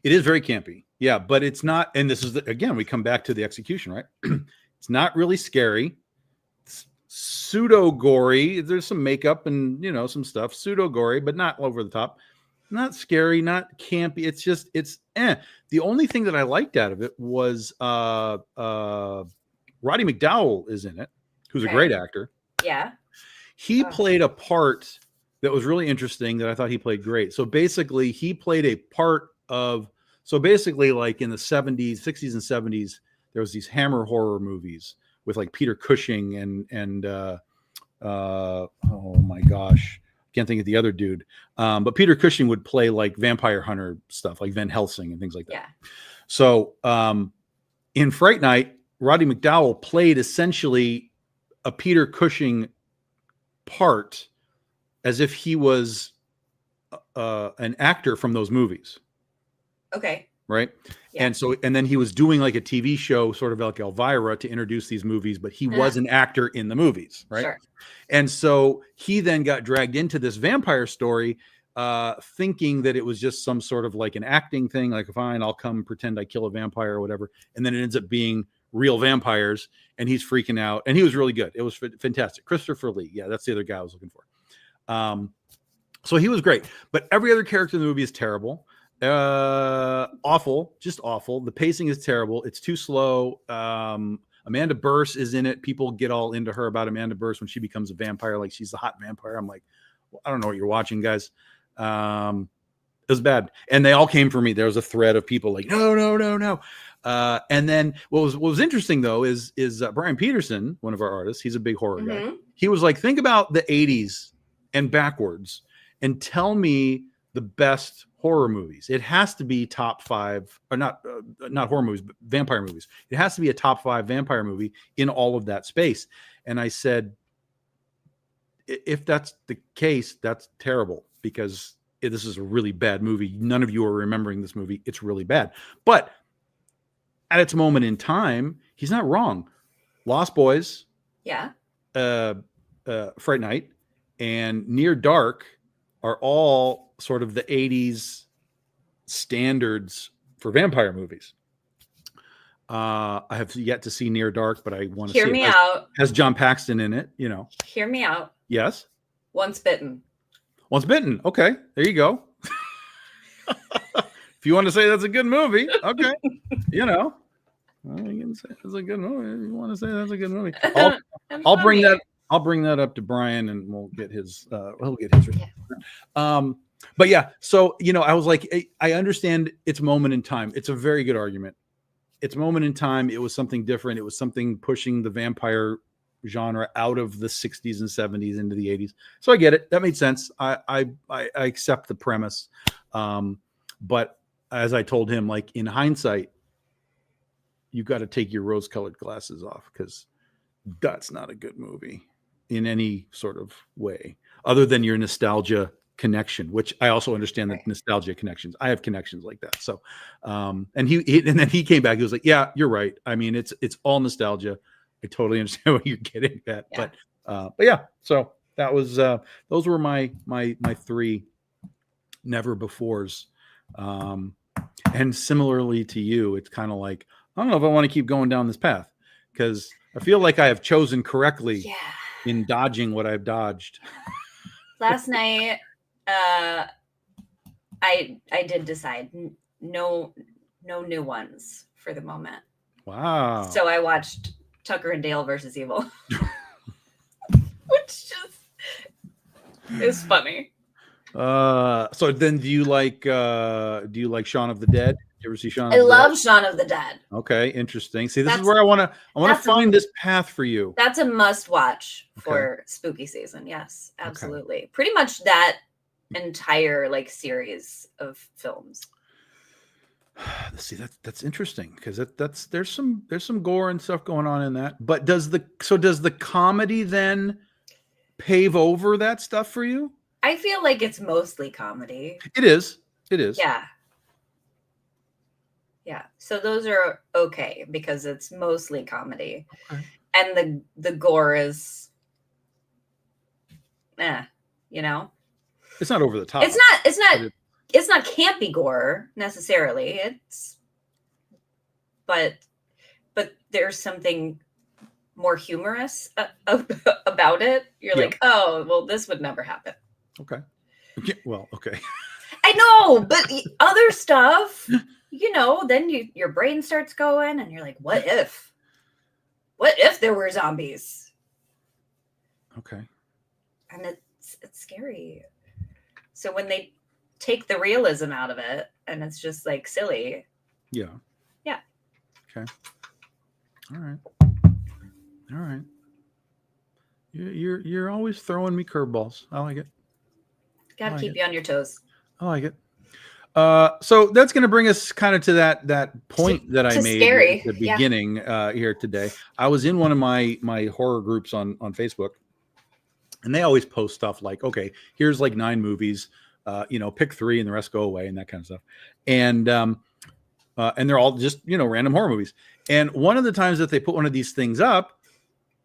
Speaker 1: It is very campy. Yeah, but it's not. And this is, again, we come back to the execution, right? It's not really scary. It's pseudo gory. There's some makeup and, some stuff, pseudo gory, but not over the top. Not scary, not campy. It's just, The only thing that I liked out of it was Roddy McDowell is in it, who's a great actor.
Speaker 2: Yeah.
Speaker 1: He played a part that was really interesting that I thought he played great. So basically, he played a part of, like in the 70s, 60s and 70s, there was these Hammer horror movies with like Peter Cushing and oh my gosh, can't think of the other dude. But Peter Cushing would play like vampire hunter stuff, like Van Helsing and things like that.
Speaker 2: Yeah.
Speaker 1: So in Fright Night, Roddy McDowell played essentially a Peter Cushing part as if he was an actor from those movies.
Speaker 2: Okay.
Speaker 1: Right. Yeah. And then he was doing like a TV show, sort of like Elvira, to introduce these movies, but he was an actor in the movies. Right. Sure. And so he then got dragged into this vampire story, thinking that it was just some sort of like an acting thing, like, fine, I'll come pretend I kill a vampire or whatever. And then it ends up being real vampires, and he's freaking out. And he was really good. It was fantastic. Christopher Lee. Yeah, that's the other guy I was looking for. So he was great. But every other character in the movie is terrible. Awful, just awful. The pacing is terrible. It's too slow. Amanda Burse is in it. People get all into her about Amanda Burse when she becomes a vampire, like she's the hot vampire. I'm like, well, I don't know what you're watching, guys. It was bad, and they all came for me. There was a thread of people like, no. And then what was interesting though is Brian Peterson, one of our artists. He's a big horror guy. He was like, think about the 80s and backwards, and tell me the best horror movies. It has to be top 5, or not horror movies, but vampire movies. It has to be a top 5 vampire movie in all of that space. And I said, if that's the case, that's terrible, because this is a really bad movie. None of you are remembering this movie. It's really bad. But at its moment in time, he's not wrong. Lost Boys, Fright Night, and Near Dark are all sort of the 80s standards for vampire movies. I have yet to see Near Dark, but I want to see it. Hear me out. Has John Paxton in it, Hear
Speaker 2: me out.
Speaker 1: Yes.
Speaker 2: Once Bitten.
Speaker 1: Once Bitten. Okay, there you go. If you want to say that's a good movie, okay. You can say it's a good movie. If you want to say that's a good movie, I'll bring that. I'll bring that up to Brian, and we'll get his. He'll get his. Yeah. But yeah, so I was like, I understand its moment in time. It's a very good argument. Its moment in time, it was something different. It was something pushing the vampire genre out of the 60s and 70s into the 80s. So I get it. That made sense. I accept the premise. But as I told him, like, in hindsight, you got to take your rose-colored glasses off, because that's not a good movie in any sort of way, other than your nostalgia connection, which I also understand the nostalgia connections. I have connections like that. So, and then he came back. He was like, "Yeah, you're right. I mean, it's all nostalgia. I totally understand what you're getting at." Yeah. But yeah. So that was those were my 3 never befores. And similarly to you, it's kind of like, I don't know if I want to keep going down this path, because I feel like I have chosen correctly in dodging what I've dodged.
Speaker 2: Last night, I did decide no new ones for the moment.
Speaker 1: Wow.
Speaker 2: So I watched Tucker and Dale versus Evil, which just is funny.
Speaker 1: So then do you like Shaun of the Dead? You ever see Shaun
Speaker 2: I
Speaker 1: of the Dead?
Speaker 2: love Shaun of the Dead.
Speaker 1: Okay, interesting. See, this is
Speaker 2: That's
Speaker 1: where I want to
Speaker 2: that's a-
Speaker 1: find this path for you.
Speaker 2: That's a must watch
Speaker 1: Okay.
Speaker 2: for spooky season. Yes,
Speaker 1: Okay.
Speaker 2: absolutely. Pretty much that entire like series of films.
Speaker 1: See, that's interesting because there's some gore and stuff going on in that. But does the comedy then pave over that stuff for you?
Speaker 2: I feel like it's mostly comedy.
Speaker 1: It is. It is.
Speaker 2: Yeah. Yeah. So those are okay because it's mostly comedy.
Speaker 1: Okay.
Speaker 2: And the gore is you know.
Speaker 1: It's not over the top.
Speaker 2: It's not campy gore necessarily. But there's something more humorous about it. You're like, oh, well, this would never happen.
Speaker 1: Okay. Yeah, well, okay.
Speaker 2: I know, but other stuff, then your brain starts going and you're like, what if there were zombies?
Speaker 1: Okay.
Speaker 2: And it's scary. So when they take the realism out of it and it's just like silly.
Speaker 1: Yeah.
Speaker 2: Yeah.
Speaker 1: Okay. All right. You're always throwing me curveballs. I like it.
Speaker 2: Gotta keep you on your toes.
Speaker 1: I like it. So that's going to bring us kind of to that point that I made at the beginning here today. I was in one of my horror groups on Facebook, and they always post stuff like, okay, here's like 9 movies, pick 3 and the rest go away and that kind of stuff. And they're all just, random horror movies. And one of the times that they put one of these things up,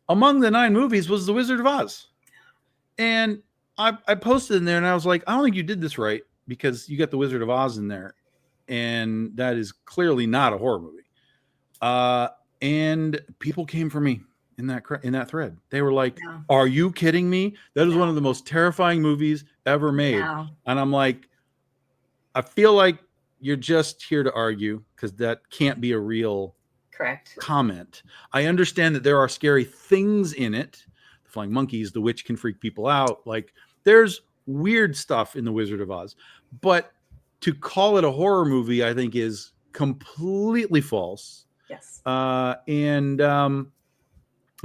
Speaker 1: among the 9 movies was The Wizard of Oz. And I posted in there and I was like, I don't think you did this right because you got The Wizard of Oz in there. And that is clearly not a horror movie. And people came for me in that thread. They were like, are you kidding me? That is one of the most terrifying movies ever made. And I'm like, I feel like you're just here to argue because that can't be a real comment. I understand that there are scary things in it. The flying monkeys, the witch can freak people out. Like there's weird stuff in The Wizard of Oz, but to call it a horror movie, I think is completely false.
Speaker 2: Yes.
Speaker 1: And I'm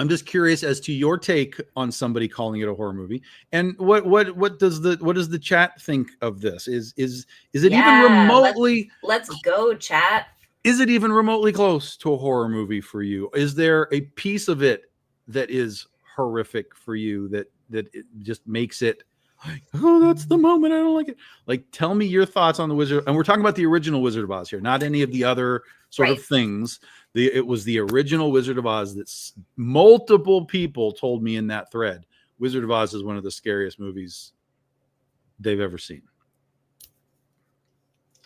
Speaker 1: just curious as to your take on somebody calling it a horror movie, and what does the chat think of this? Is it even remotely?
Speaker 2: Let's go, chat.
Speaker 1: Is it even remotely close to a horror movie for you? Is there a piece of it that is horrific for you that it just makes it like, oh, that's the moment I don't like it? Like, tell me your thoughts on the Wizard. And we're talking about the original Wizard of Oz here, not any of the other sort of things. It was the original Wizard of Oz that multiple people told me in that thread. Wizard of Oz is one of the scariest movies they've ever seen.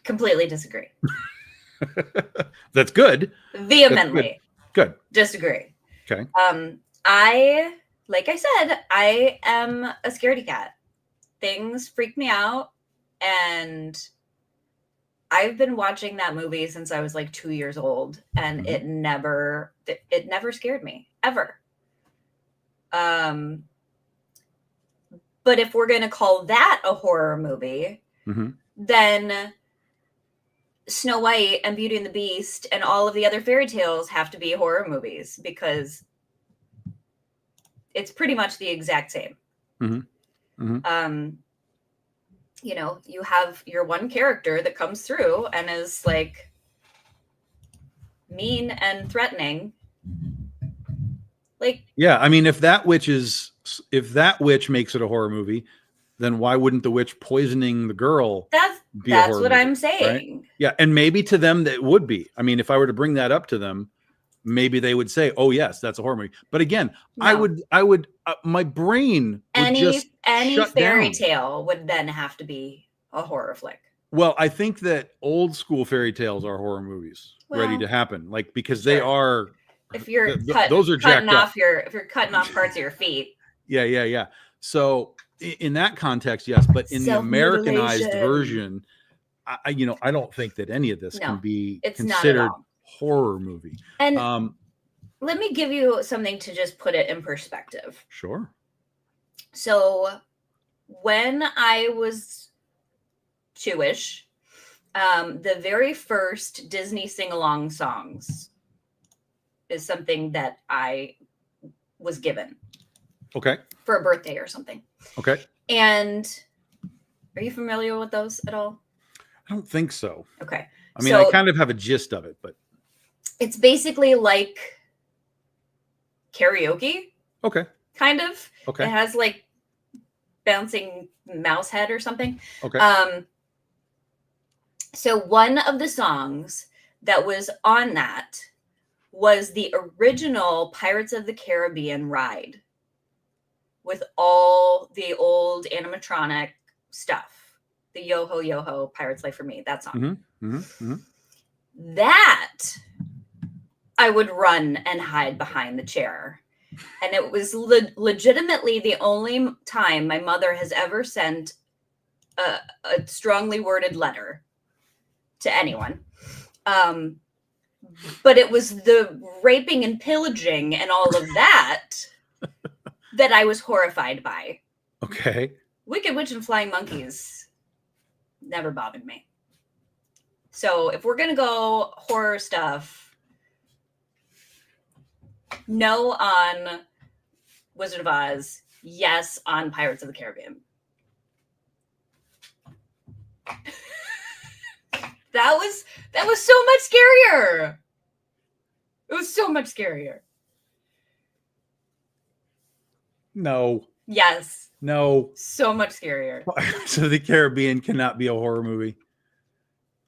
Speaker 2: Completely disagree.
Speaker 1: That's good.
Speaker 2: Vehemently.
Speaker 1: Good.
Speaker 2: Disagree.
Speaker 1: Okay.
Speaker 2: Like I said, I am a scaredy cat. Things freak me out, and I've been watching that movie since I was like 2 years old, and it never scared me ever. But if we're going to call that a horror movie, then Snow White and Beauty and the Beast and all of the other fairy tales have to be horror movies because it's pretty much the exact same. You have your one character that comes through and is like mean and threatening. Like,
Speaker 1: yeah, I mean, if that witch makes it a horror movie, then why wouldn't the witch poisoning the girl be a horror movie? That's what I'm saying. Right? Yeah, and maybe to them that would be. I mean, if I were to bring that up to them, maybe they would say, "Oh yes, that's a horror movie." But again, no. I would my brain would
Speaker 2: any fairy tale would then have to be a horror flick.
Speaker 1: Well, I think that old school fairy tales are horror movies ready to happen, like because they are.
Speaker 2: If you're
Speaker 1: those are
Speaker 2: cutting off
Speaker 1: if
Speaker 2: you're cutting off parts of your feet.
Speaker 1: Yeah. So in that context, yes, but in the Americanized version, I don't think that any of this can be considered horror movie.
Speaker 2: And let me give you something to just put it in perspective.
Speaker 1: Sure.
Speaker 2: So when I was two-ish. The very first Disney sing-along songs is something that I was given.
Speaker 1: Okay.
Speaker 2: For a birthday or something.
Speaker 1: Okay.
Speaker 2: And are you familiar with those at all?
Speaker 1: I don't think so.
Speaker 2: Okay.
Speaker 1: I mean, I kind of have a gist of it, but
Speaker 2: it's basically like karaoke.
Speaker 1: Okay.
Speaker 2: Kind of.
Speaker 1: Okay.
Speaker 2: It has like bouncing mouse head or something.
Speaker 1: Okay.
Speaker 2: So one of the songs that was on that was the original Pirates of the Caribbean ride with all the old animatronic stuff. The Yo Ho Yo Ho, Pirates Life for Me, that song. That I would run and hide behind the chair. And it was legitimately the only time my mother has ever sent a strongly worded letter to anyone. But it was the raping and pillaging and all of that that I was horrified by.
Speaker 1: Okay.
Speaker 2: Wicked Witch and Flying Monkeys never bothered me. So if we're going to go horror stuff, no on Wizard of Oz, yes on Pirates of the Caribbean. That was so much scarier. It was so much scarier.
Speaker 1: No.
Speaker 2: Yes.
Speaker 1: No.
Speaker 2: So much scarier.
Speaker 1: So the Caribbean cannot be a horror movie.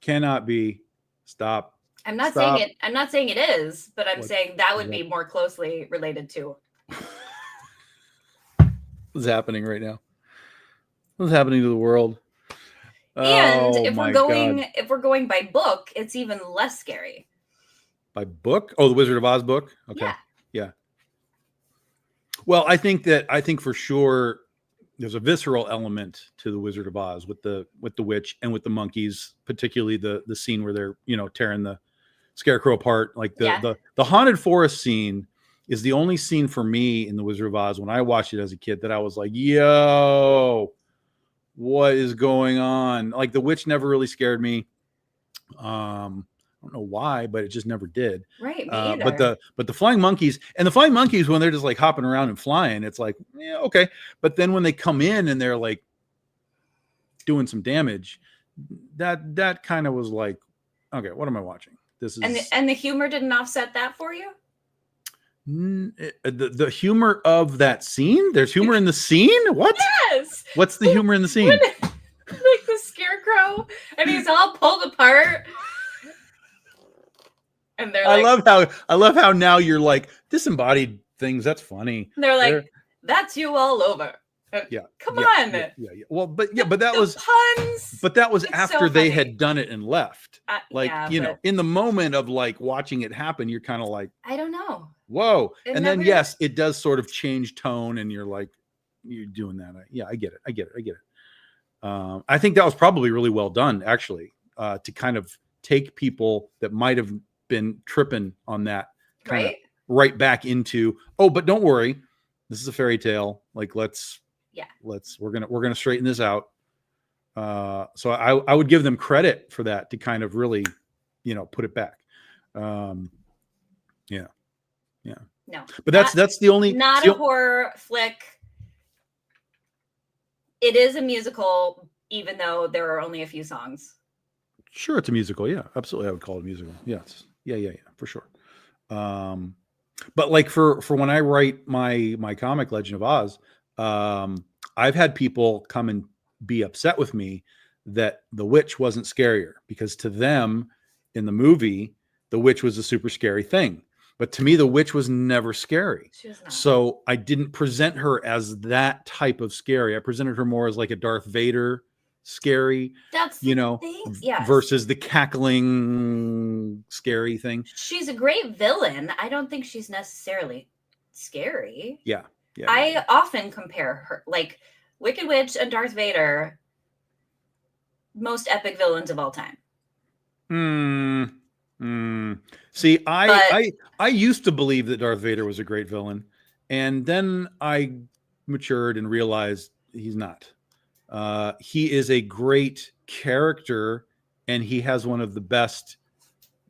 Speaker 1: Cannot be. Stop.
Speaker 2: I'm not saying it. I'm not saying it is, but I'm saying that would be more closely related to.
Speaker 1: What's happening right now? What's happening to the world?
Speaker 2: And if we're going by book, it's even less scary.
Speaker 1: By book? Oh, the Wizard of Oz book? Okay. Yeah. Well, I think for sure there's a visceral element to the Wizard of Oz with the witch and with the monkeys, particularly the scene where they're, tearing the scarecrow apart. Like the haunted forest scene is the only scene for me in the Wizard of Oz when I watched it as a kid that I was like, yo, what is going on? Like the witch never really scared me. I don't know why, but it just never did.
Speaker 2: Right, me either.
Speaker 1: But the flying monkeys when they're just like hopping around and flying, it's like, yeah, okay. But then when they come in and they're like doing some damage, that kind of was like, okay, what am I watching? This is
Speaker 2: and the humor didn't offset that for you?
Speaker 1: The humor of that scene? There's humor in the scene? What?
Speaker 2: Yes.
Speaker 1: What's the humor in the scene?
Speaker 2: Like the scarecrow, and he's all pulled apart. And they're like,
Speaker 1: I love how now you're like disembodied things. That's funny.
Speaker 2: They're like, that's you all over.
Speaker 1: Yeah.
Speaker 2: Come on.
Speaker 1: Yeah. Well, but that was
Speaker 2: puns.
Speaker 1: But that was after
Speaker 2: so
Speaker 1: they had done it and left.
Speaker 2: Know,
Speaker 1: in the moment of like watching it happen, you're kind of like,
Speaker 2: I don't know.
Speaker 1: Whoa. Then yes, it does sort of change tone, and you're like, you're doing that. I get it. I think that was probably really well done, actually, to kind of take people that might have been tripping on that kind of right back into, oh, but don't worry, this is a fairy tale. Like we're gonna straighten this out. So I would give them credit for that, to kind of really, put it back. Yeah.
Speaker 2: No,
Speaker 1: but that's the only
Speaker 2: not a horror flick. It is a musical, even though there are only a few songs.
Speaker 1: Sure, it's a musical. Yeah, absolutely. I would call it a musical. Yes. Yeah, for sure. But like for when I write my comic Legend of Oz, I've had people come and be upset with me that the witch wasn't scarier, because to them in the movie, the witch was a super scary thing. But to me, the witch was never scary.
Speaker 2: She was not.
Speaker 1: So I didn't present her as that type of scary. I presented her more as like a Darth Vader scary,
Speaker 2: that's yes.
Speaker 1: versus the cackling scary thing.
Speaker 2: She's a great villain. I don't think she's necessarily scary.
Speaker 1: Yeah.
Speaker 2: I often compare her, like Wicked Witch and Darth Vader, most epic villains of all time.
Speaker 1: See, I used to believe that Darth Vader was a great villain, and then I matured and realized he's not. He is a great character, and he has one of the best,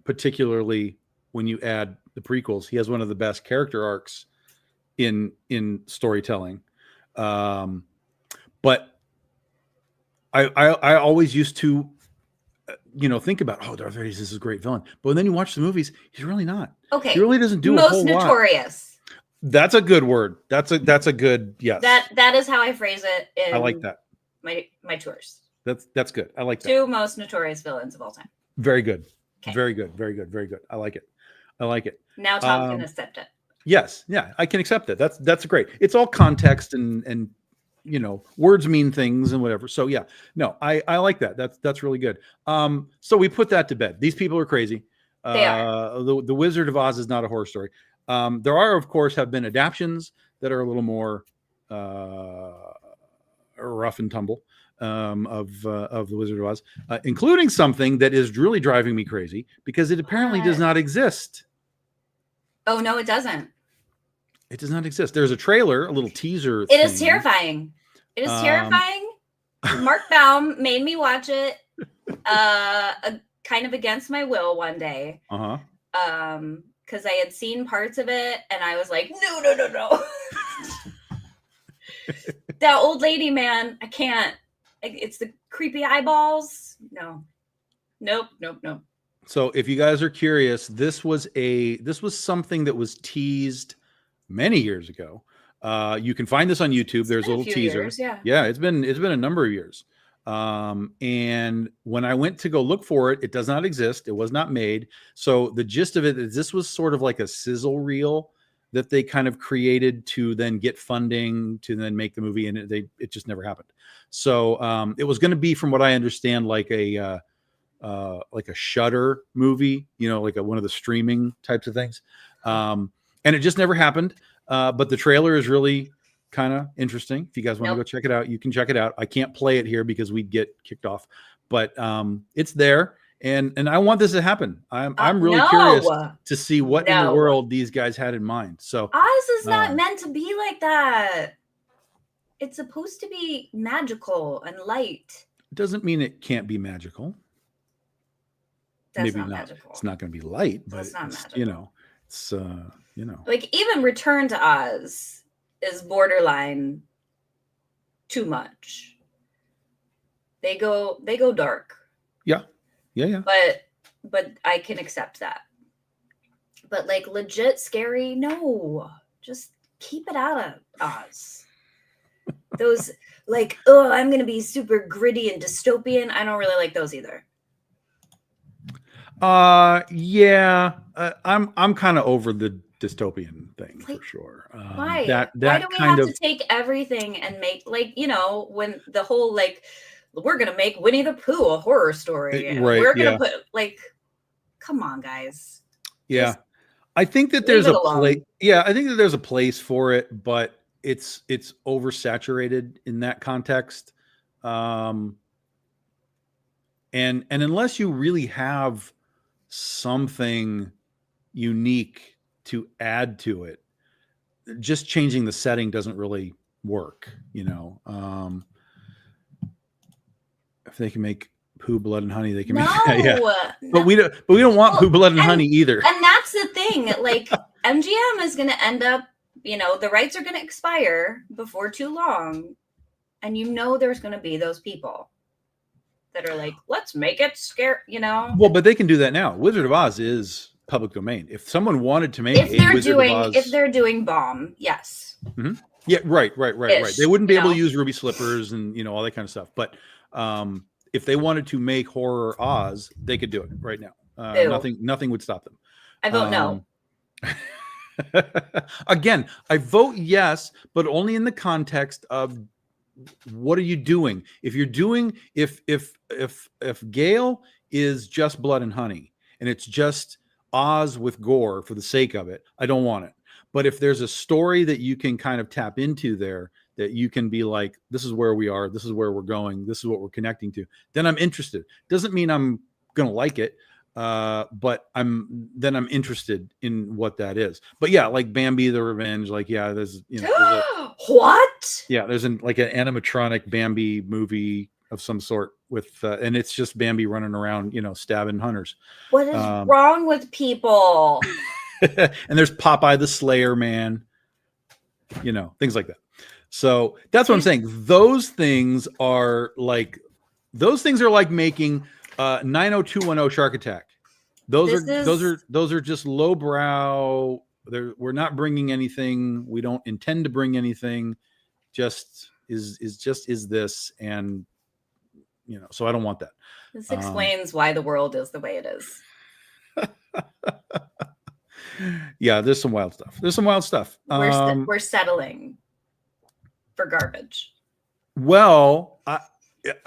Speaker 1: particularly when you add the prequels, he has one of the best character arcs in storytelling. But I always used to, think about, oh, Darth Vader is a great villain. But then you watch the movies, he's really not.
Speaker 2: Okay.
Speaker 1: He really doesn't do a
Speaker 2: most
Speaker 1: whole lot.
Speaker 2: notorious.
Speaker 1: That's a good word. That's a good, yes.
Speaker 2: That is how I phrase it in
Speaker 1: I like that.
Speaker 2: My tours.
Speaker 1: That's good. I like that.
Speaker 2: 2 most notorious villains of all time.
Speaker 1: Very good.
Speaker 2: Okay.
Speaker 1: Very good. Very good. Very good. I like it.
Speaker 2: Now Tom can accept it.
Speaker 1: Yes. Yeah, I can accept it. That's great. It's all context and words mean things and whatever. So yeah, no, I like that. That's really good. So we put that to bed. These people are crazy.
Speaker 2: They are.
Speaker 1: The Wizard of Oz is not a horror story. There are, of course, have been adaptions that are a little more rough and tumble of the Wizard of Oz, including something that is really driving me crazy because it apparently does not exist.
Speaker 2: Oh no, it doesn't.
Speaker 1: It does not exist. There's a trailer, a little teaser.
Speaker 2: It is terrifying. It is terrifying. Mark Baum made me watch it kind of against my will one day. Because I had seen parts of it and I was like, no. That old lady, man, I can't. It's the creepy eyeballs. No. Nope.
Speaker 1: So if you guys are curious, this was something that was teased many years ago. You can find this on YouTube. There's a little teaser.
Speaker 2: Years, yeah.
Speaker 1: Yeah, it's been a number of years. And when I went to go look for it, it does not exist. It was not made. So the gist of it is this was sort of like a sizzle reel that they kind of created to then get funding to then make the movie, and it just never happened. So it was going to be, from what I understand, like a Shudder movie, like one of the streaming types of things. And it just never happened. But the trailer is really kind of interesting. If you guys want to go check it out, you can check it out. I can't play it here because we'd get kicked off, but it's there. And I want this to happen. I'm really curious to see what in the world these guys had in mind. So
Speaker 2: Oz is not meant to be like that. It's supposed to be magical and light.
Speaker 1: It doesn't mean it can't be magical.
Speaker 2: That's
Speaker 1: maybe
Speaker 2: not
Speaker 1: not
Speaker 2: magical.
Speaker 1: It's not going to be light, but
Speaker 2: it's not magical.
Speaker 1: It's
Speaker 2: like even Return to Oz is borderline too much. They go dark.
Speaker 1: Yeah.
Speaker 2: But I can accept that. But like legit scary, no. Just keep it out of Oz. Those like, I'm gonna be super gritty and dystopian. I don't really like those either.
Speaker 1: Yeah. I'm kind of over the dystopian thing for sure.
Speaker 2: Why?
Speaker 1: That
Speaker 2: Why do we
Speaker 1: kind
Speaker 2: have
Speaker 1: of
Speaker 2: to take everything and make when the whole we're gonna make Winnie the Pooh a horror story. And
Speaker 1: right,
Speaker 2: we're gonna put come on, guys.
Speaker 1: Yeah.
Speaker 2: Just
Speaker 1: I think that there's a place. Yeah, I think that there's a place for it, but it's oversaturated in that context. And unless you really have something unique to add to it, just changing the setting doesn't really work, if they can make Pooh, Blood and Honey, they can make that. Yeah. But we don't want Pooh, Blood and Honey either.
Speaker 2: And that's the thing. MGM is going to end up, the rights are going to expire before too long. And there's going to be those people that are like, let's make it scary,
Speaker 1: Well, but they can do that now. Wizard of Oz is public domain. If someone wanted to make
Speaker 2: if they're doing Bomb, yes.
Speaker 1: Mm-hmm. Yeah, right. They wouldn't be able to use ruby slippers and all that kind of stuff. But if they wanted to make horror Oz, they could do it right now. Nothing would stop them.
Speaker 2: I vote no.
Speaker 1: Again, I vote yes, but only in the context of what are you doing? If you're doing if Gale is just Blood and Honey and it's just Oz with gore for the sake of it, I don't want it. But if there's a story that you can kind of tap into there, that you can be like, this is where we are, this is where we're going, this is what we're connecting to, then I'm interested. Doesn't mean I'm gonna like it, but I'm interested in what that is. But yeah, like Bambi the Revenge, there's
Speaker 2: what?
Speaker 1: Yeah, there's an animatronic Bambi movie of some sort and it's just Bambi running around, stabbing hunters.
Speaker 2: What is wrong with people?
Speaker 1: And there's Popeye the Slayer Man, things like that. So that's what I'm saying. Those things are like making 90210 Shark Attack. Those are just lowbrow. We're not bringing anything. We don't intend to bring anything. Just is this, and so I don't want that.
Speaker 2: This explains why the world is the way it is.
Speaker 1: Yeah, there's some wild stuff.
Speaker 2: We're settling for garbage.
Speaker 1: Well, I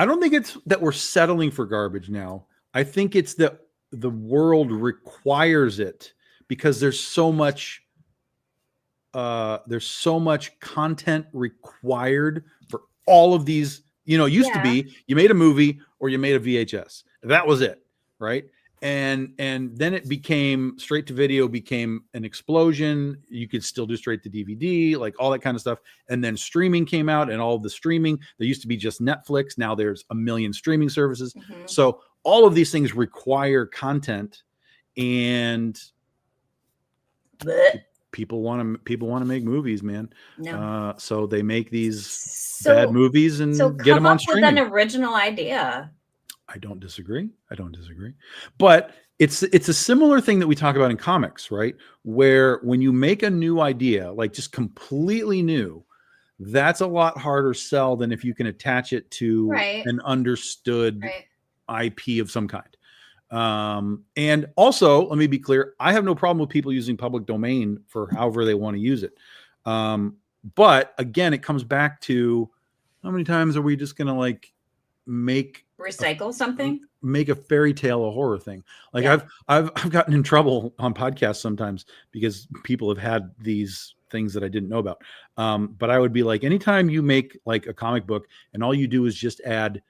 Speaker 1: don't think it's that we're settling for garbage now. I think it's that the world requires it because there's so much content required for all of these. Used to be you made a movie or you made a VHS. That was it, right? And then it became straight to video, became an explosion. You could still do straight to DVD, like all that kind of stuff. And then streaming came out, and all of the streaming, there used to be just Netflix. Now there's a million streaming services. Mm-hmm. So all of these things require content, and people want to make movies, man. No. So they make these bad movies and get them on streaming.
Speaker 2: With an original idea.
Speaker 1: I don't disagree. But it's a similar thing that we talk about in comics, right? Where when you make a new idea, like just completely new, that's a lot harder sell than if you can attach it to an understood IP of some kind. And also, let me be clear, I have no problem with people using public domain for however they want to use it. But again, it comes back to how many times are we just going to
Speaker 2: recycle something,
Speaker 1: make a fairy tale a horror thing. I've gotten in trouble on podcasts sometimes because people have had these things that I didn't know about. But I would be like, anytime you make like a comic book and all you do is just add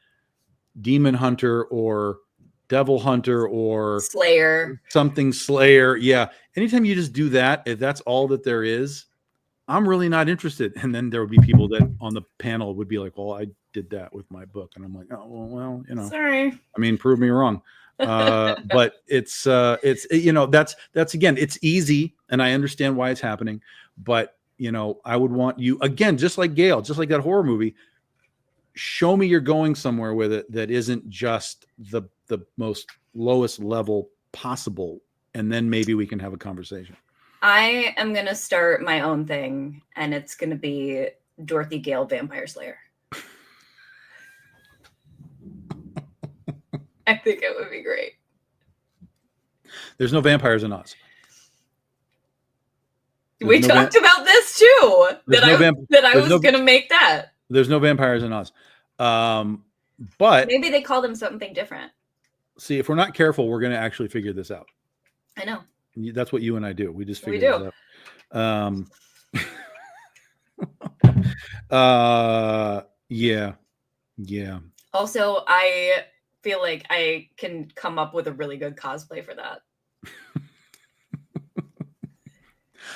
Speaker 1: Demon Hunter or Devil Hunter or
Speaker 2: Slayer.
Speaker 1: Yeah. Anytime you just do that, if that's all that there is, I'm really not interested. And then there would be people that on the panel would be like, well, I did that with my book. And I'm like, oh, well,
Speaker 2: sorry.
Speaker 1: I mean, prove me wrong. But it's that's again, it's easy. And I understand why it's happening. But, I would want you, again, just like Gail, just like that horror movie, show me you're going somewhere with it that isn't just the most lowest level possible. And then maybe we can have a conversation.
Speaker 2: I am going to start my own thing, and it's going to be Dorothy Gale Vampire Slayer. I think it would be great.
Speaker 1: There's no vampires in Oz.
Speaker 2: We talked about this too. That I was going to make that.
Speaker 1: There's no vampires in Oz. But
Speaker 2: maybe they call them something different.
Speaker 1: See, if we're not careful, we're going to actually figure this out.
Speaker 2: I know.
Speaker 1: That's what you and I do. We just figure it out. Yeah.
Speaker 2: Also, I feel like I can come up with a really good cosplay for that.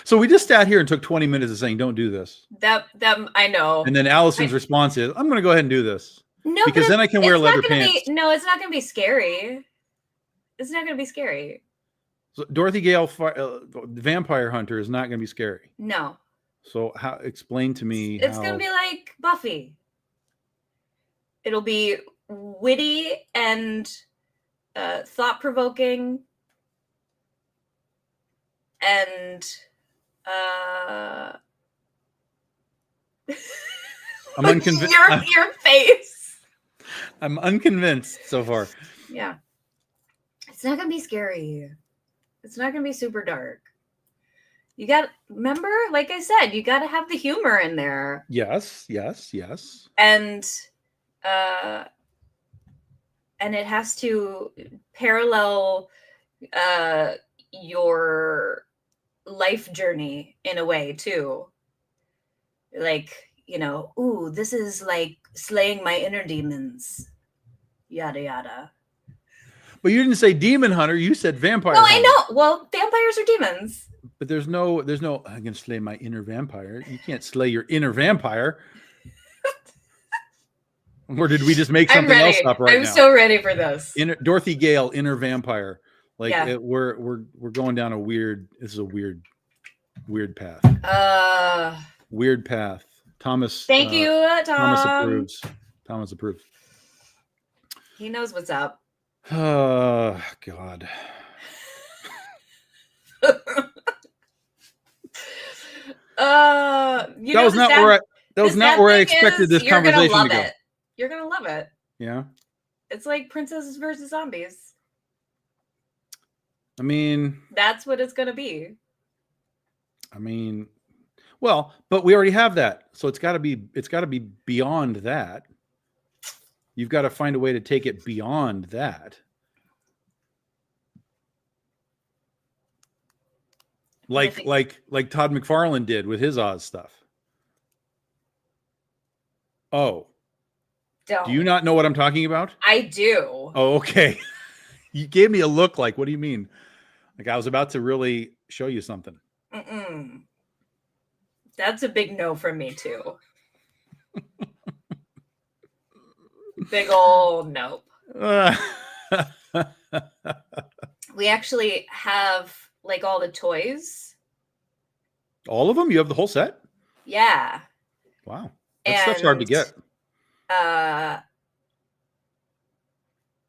Speaker 1: So we just sat here and took 20 minutes of saying, don't do this.
Speaker 2: That I know.
Speaker 1: And then Allison's response is, I'm going to go ahead and do this.
Speaker 2: No,
Speaker 1: because then I can wear leather pants.
Speaker 2: It's not going to be scary. It's not going to be scary.
Speaker 1: So Dorothy Gale, Vampire Hunter, is not going to be scary.
Speaker 2: No.
Speaker 1: So explain to me.
Speaker 2: It's going to be like Buffy. It'll be witty and thought-provoking, and
Speaker 1: I'm unconvinced.
Speaker 2: Your face.
Speaker 1: I'm unconvinced so far.
Speaker 2: Yeah. It's not going to be scary. It's not going to be super dark. Remember, like I said, you got to have the humor in there.
Speaker 1: Yes.
Speaker 2: And it has to parallel your life journey in a way too. Like, ooh, this is like slaying my inner demons. Yada yada.
Speaker 1: But you didn't say demon hunter, you said vampire.
Speaker 2: No, I know. Well, vampires are demons.
Speaker 1: But there's no I'm gonna slay my inner vampire. You can't slay your inner vampire. Or did we just make
Speaker 2: I'm
Speaker 1: something else
Speaker 2: ready.
Speaker 1: up right
Speaker 2: I'm
Speaker 1: now?
Speaker 2: so ready for this.
Speaker 1: Dorothy Gale, inner vampire. Like
Speaker 2: Yeah.
Speaker 1: we're going down a weird. This is a weird path. Weird path. Thomas.
Speaker 2: Thank you, Tom.
Speaker 1: Thomas approves. Thomas approves.
Speaker 2: He knows what's up.
Speaker 1: Oh God.
Speaker 2: That
Speaker 1: was not where I. That was not where I expected this conversation to go.
Speaker 2: You're gonna love it.
Speaker 1: Yeah.
Speaker 2: It's like princesses versus zombies.
Speaker 1: I mean,
Speaker 2: that's what it's gonna be.
Speaker 1: I mean, well, but we already have that, so it's got to be beyond that. You've got to find a way to take it beyond that. Like Todd McFarlane did with his Oz stuff. Oh.
Speaker 2: Don't.
Speaker 1: Do you not know what I'm talking about?
Speaker 2: I do.
Speaker 1: Oh, okay. You gave me a look like, what do you mean? Like I was about to really show you something.
Speaker 2: Mm-mm. That's a big no from me too. Big old nope. We actually have like all the toys.
Speaker 1: All of them? You have the whole set?
Speaker 2: Yeah.
Speaker 1: Wow. That stuff's hard to get.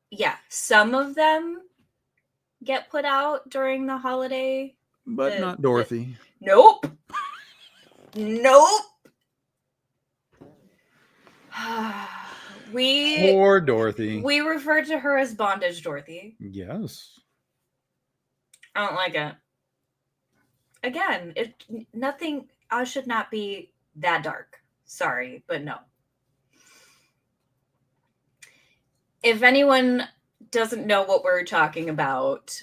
Speaker 2: Yeah, some of them get put out during the holiday.
Speaker 1: But not Dorothy.
Speaker 2: Nope. Nope.
Speaker 1: Poor Dorothy.
Speaker 2: We refer to her as Bondage Dorothy.
Speaker 1: Yes.
Speaker 2: I don't like it. Again, nothing. I should not be that dark. Sorry, but no. If anyone doesn't know what we're talking about,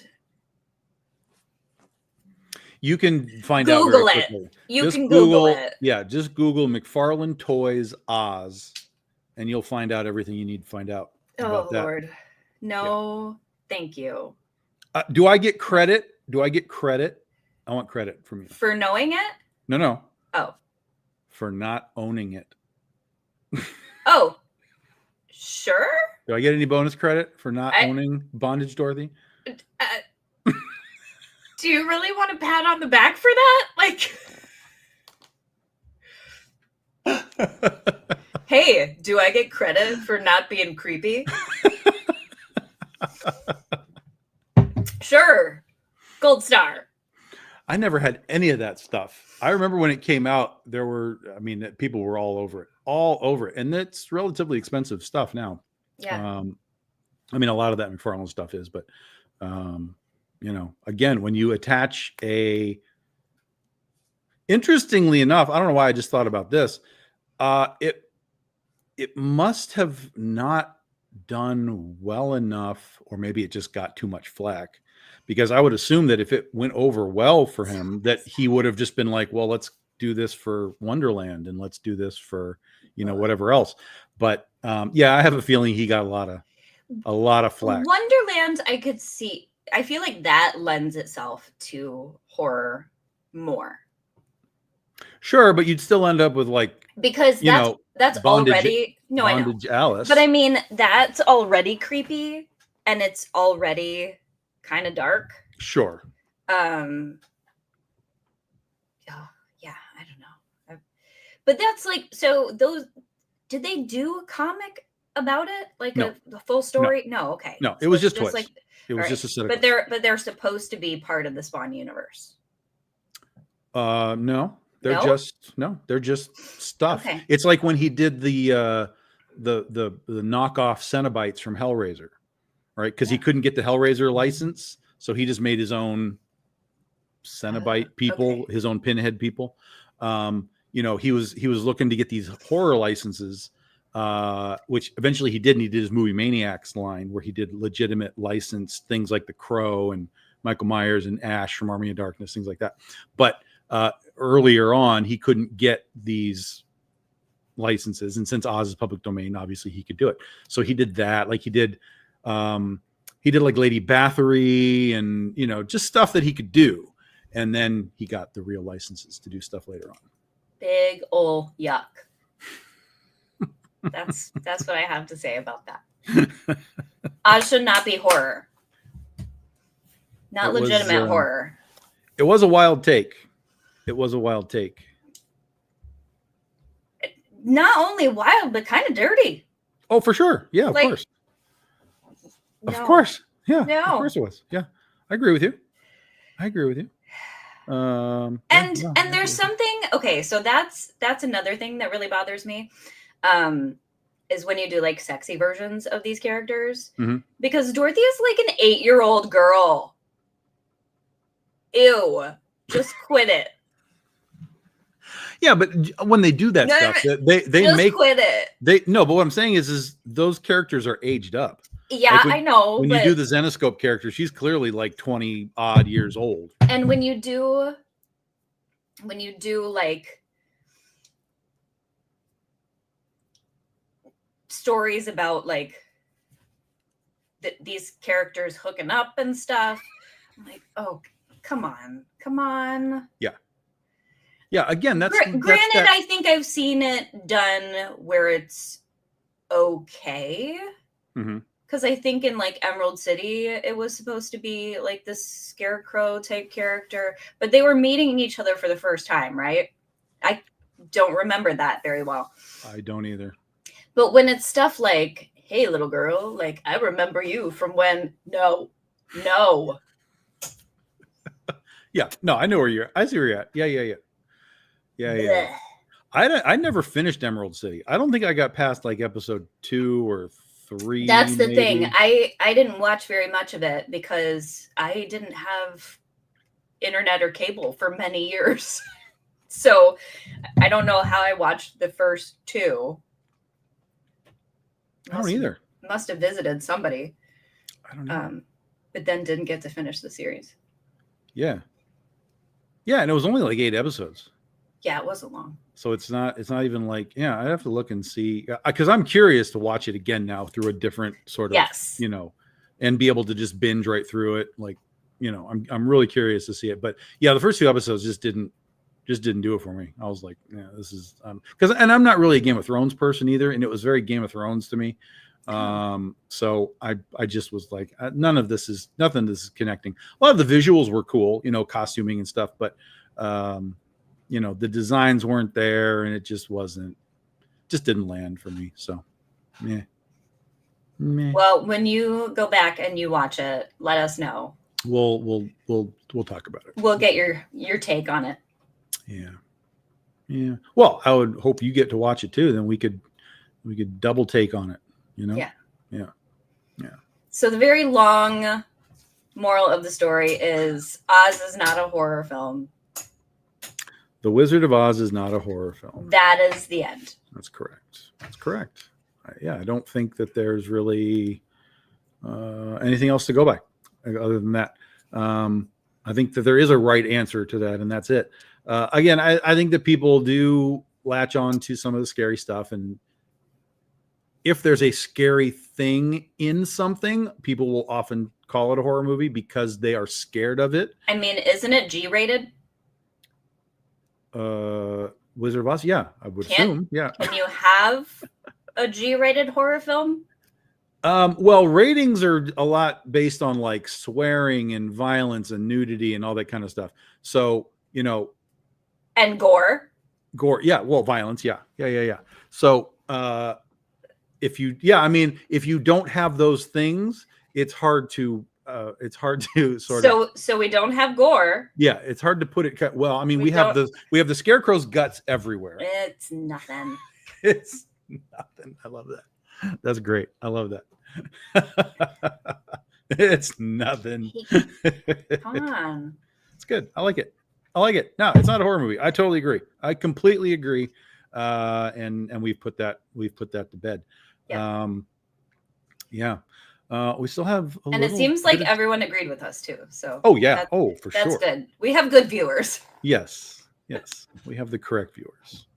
Speaker 1: you can find
Speaker 2: Google
Speaker 1: out very
Speaker 2: it.
Speaker 1: quickly.
Speaker 2: You can Google it.
Speaker 1: Yeah, just Google McFarlane Toys Oz, and you'll find out everything you need to find out.
Speaker 2: Oh, Lord. No, thank you.
Speaker 1: Do I get credit? I want credit from you.
Speaker 2: For knowing it?
Speaker 1: No.
Speaker 2: Oh.
Speaker 1: For not owning it.
Speaker 2: Oh. Sure?
Speaker 1: Do I get any bonus credit for not owning Bondage Dorothy?
Speaker 2: Do you really want a pat on the back for that? Like, hey, do I get credit for not being creepy? Sure. Gold star.
Speaker 1: I never had any of that stuff. I remember when it came out, people were all over it. And it's relatively expensive stuff now.
Speaker 2: Yeah.
Speaker 1: A lot of that McFarlane stuff is, but, again, when you attach interestingly enough, I don't know why I just thought about this. It must have not done well enough, or maybe it just got too much flack, because I would assume that if it went over well for him, that he would have just been like, well, let's do this for Wonderland and let's do this for, whatever else. But I have a feeling he got a lot of flack.
Speaker 2: Wonderland, I could see. I feel like that lends itself to horror more.
Speaker 1: Sure, but you'd still end up with
Speaker 2: because that's
Speaker 1: bondage,
Speaker 2: already
Speaker 1: Bondage Alice.
Speaker 2: But I mean, that's already creepy and it's already kind of dark.
Speaker 1: Sure.
Speaker 2: Yeah, I don't know. But that's so those, did they do a comic about it? Like
Speaker 1: no.
Speaker 2: a full story? No, okay.
Speaker 1: No, it was just toys. It was just a set of
Speaker 2: But they're supposed to be part of the Spawn universe.
Speaker 1: No. They're just stuff.
Speaker 2: Okay.
Speaker 1: It's like when he did the knockoff Cenobites from Hellraiser, right? Because he couldn't get the Hellraiser license, so he just made his own Cenobite people, his own Pinhead people. He was looking to get these horror licenses, which eventually he did, and he did his Movie Maniacs line where he did legitimate licensed things like The Crow and Michael Myers and Ash from Army of Darkness, things like that. But earlier on, he couldn't get these licenses, and since Oz is public domain, obviously he could do it. So he did that. Like he did like Lady Bathory and just stuff that he could do, and then he got the real licenses to do stuff later on.
Speaker 2: Big ol' yuck. That's what I have to say about that. Oz should not be horror. Not legitimate horror.
Speaker 1: It was a wild take. It was a wild take.
Speaker 2: Not only wild, but kind of dirty.
Speaker 1: Oh, for sure. Yeah, of course. Of course. Yeah.
Speaker 2: No.
Speaker 1: Of course it was. Yeah. I agree with you.
Speaker 2: And there's something, okay, so that's another thing that really bothers me. Is when you do like sexy versions of these characters.
Speaker 1: Mm-hmm.
Speaker 2: Because Dorothy is like an 8-year-old girl. Ew. Just quit it.
Speaker 1: Yeah, but when they do that stuff, they
Speaker 2: just
Speaker 1: make
Speaker 2: quit it.
Speaker 1: But what I'm saying is those characters are aged up.
Speaker 2: Yeah,
Speaker 1: like
Speaker 2: I know.
Speaker 1: When you do the Zenoscope character, she's clearly like 20 odd years old.
Speaker 2: And when you do like stories about like these characters hooking up and stuff, I'm like, oh, come on.
Speaker 1: Yeah, again,
Speaker 2: granted, I think I've seen it done where it's okay. Because I think in like Emerald City, it was supposed to be like this scarecrow type character, but they were meeting each other for the first time, right? I don't remember that very well.
Speaker 1: I don't either. But
Speaker 2: when it's stuff like, hey, little girl, like, I remember you from when, no.
Speaker 1: Yeah, no, I know where you're at. I see where you're at. Yeah. I never finished Emerald City. I don't think I got past like episode 2 or 3.
Speaker 2: That's the thing. I didn't watch very much of it because I didn't have internet or cable for many years. So I don't know how I watched the first 2.
Speaker 1: I don't either.
Speaker 2: Must have visited somebody.
Speaker 1: I don't know.
Speaker 2: But then didn't get to finish the series.
Speaker 1: Yeah, and it was only like 8 episodes.
Speaker 2: Yeah, it wasn't long.
Speaker 1: So it's not even like, I have to look and see, because I'm curious to watch it again now through a different sort of, and be able to just binge right through it. Like, I'm really curious to see it. But yeah, the first 2 episodes just didn't do it for me. I was like, yeah, this is and I'm not really a Game of Thrones person either, and it was very Game of Thrones to me. So I just was like, nothing of this is connecting. A lot of the visuals were cool, costuming and stuff, but the designs weren't there, and it just didn't land for me. So meh.
Speaker 2: Well, when you go back and you watch it, let us know.
Speaker 1: We'll talk about it.
Speaker 2: We'll get your take on it.
Speaker 1: Yeah. Well, I would hope you get to watch it too. Then we could double take on it. Yeah.
Speaker 2: So the very long moral of the story is Oz is not a horror film.
Speaker 1: The Wizard of Oz is not a horror film.
Speaker 2: That is the end.
Speaker 1: That's correct. I don't think that there's really anything else to go by other than that. I think that there is a right answer to that, and that's it. Again, I think that people do latch on to some of the scary stuff, and if there's a scary thing in something, people will often call it a horror movie because they are scared of it.
Speaker 2: I mean, isn't it G-rated?
Speaker 1: Wizard of Oz? Yeah, I would assume. Yeah.
Speaker 2: Can you have a G-rated horror film?
Speaker 1: Well, ratings are a lot based on like swearing and violence and nudity and all that kind of stuff. So,
Speaker 2: and gore.
Speaker 1: Yeah. Well, violence. Yeah. So, if you don't have those things, it's hard to sort of.
Speaker 2: So we don't have gore.
Speaker 1: Yeah, it's hard to put it. Well, I mean, we have the scarecrow's guts everywhere.
Speaker 2: It's nothing.
Speaker 1: It's nothing. I love that. That's great. I love that. It's nothing.
Speaker 2: Come on.
Speaker 1: It's good. I like it. No, it's not a horror movie. I totally agree. I completely agree. And we've put that to bed.
Speaker 2: Yeah.
Speaker 1: We still have
Speaker 2: it seems like everyone agreed with us too. So
Speaker 1: for sure.
Speaker 2: That's good. We have good viewers.
Speaker 1: Yes. We have the correct viewers.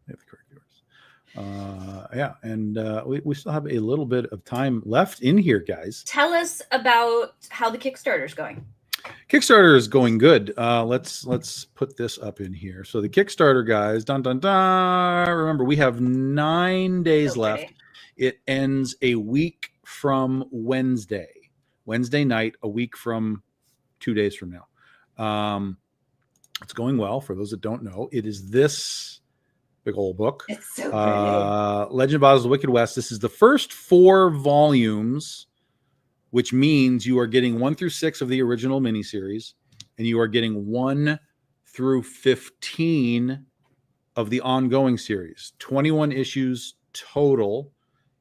Speaker 1: And we still have a little bit of time left in here, guys.
Speaker 2: Tell us about how the Kickstarter's going.
Speaker 1: Kickstarter is going good. Let's put this up in here. So the Kickstarter, guys, dun dun dun. Remember, we have 9 days left. It ends a week from Wednesday night, a week from 2 days from now. It's going well. For those that don't know, it is this big old book.
Speaker 2: It's so pretty.
Speaker 1: Legend of Oz: The Wicked West. This is the first 4 volumes, which means you are getting 1 through 6 of the original miniseries, and you are getting 1 through 15 of the ongoing series. 21 issues total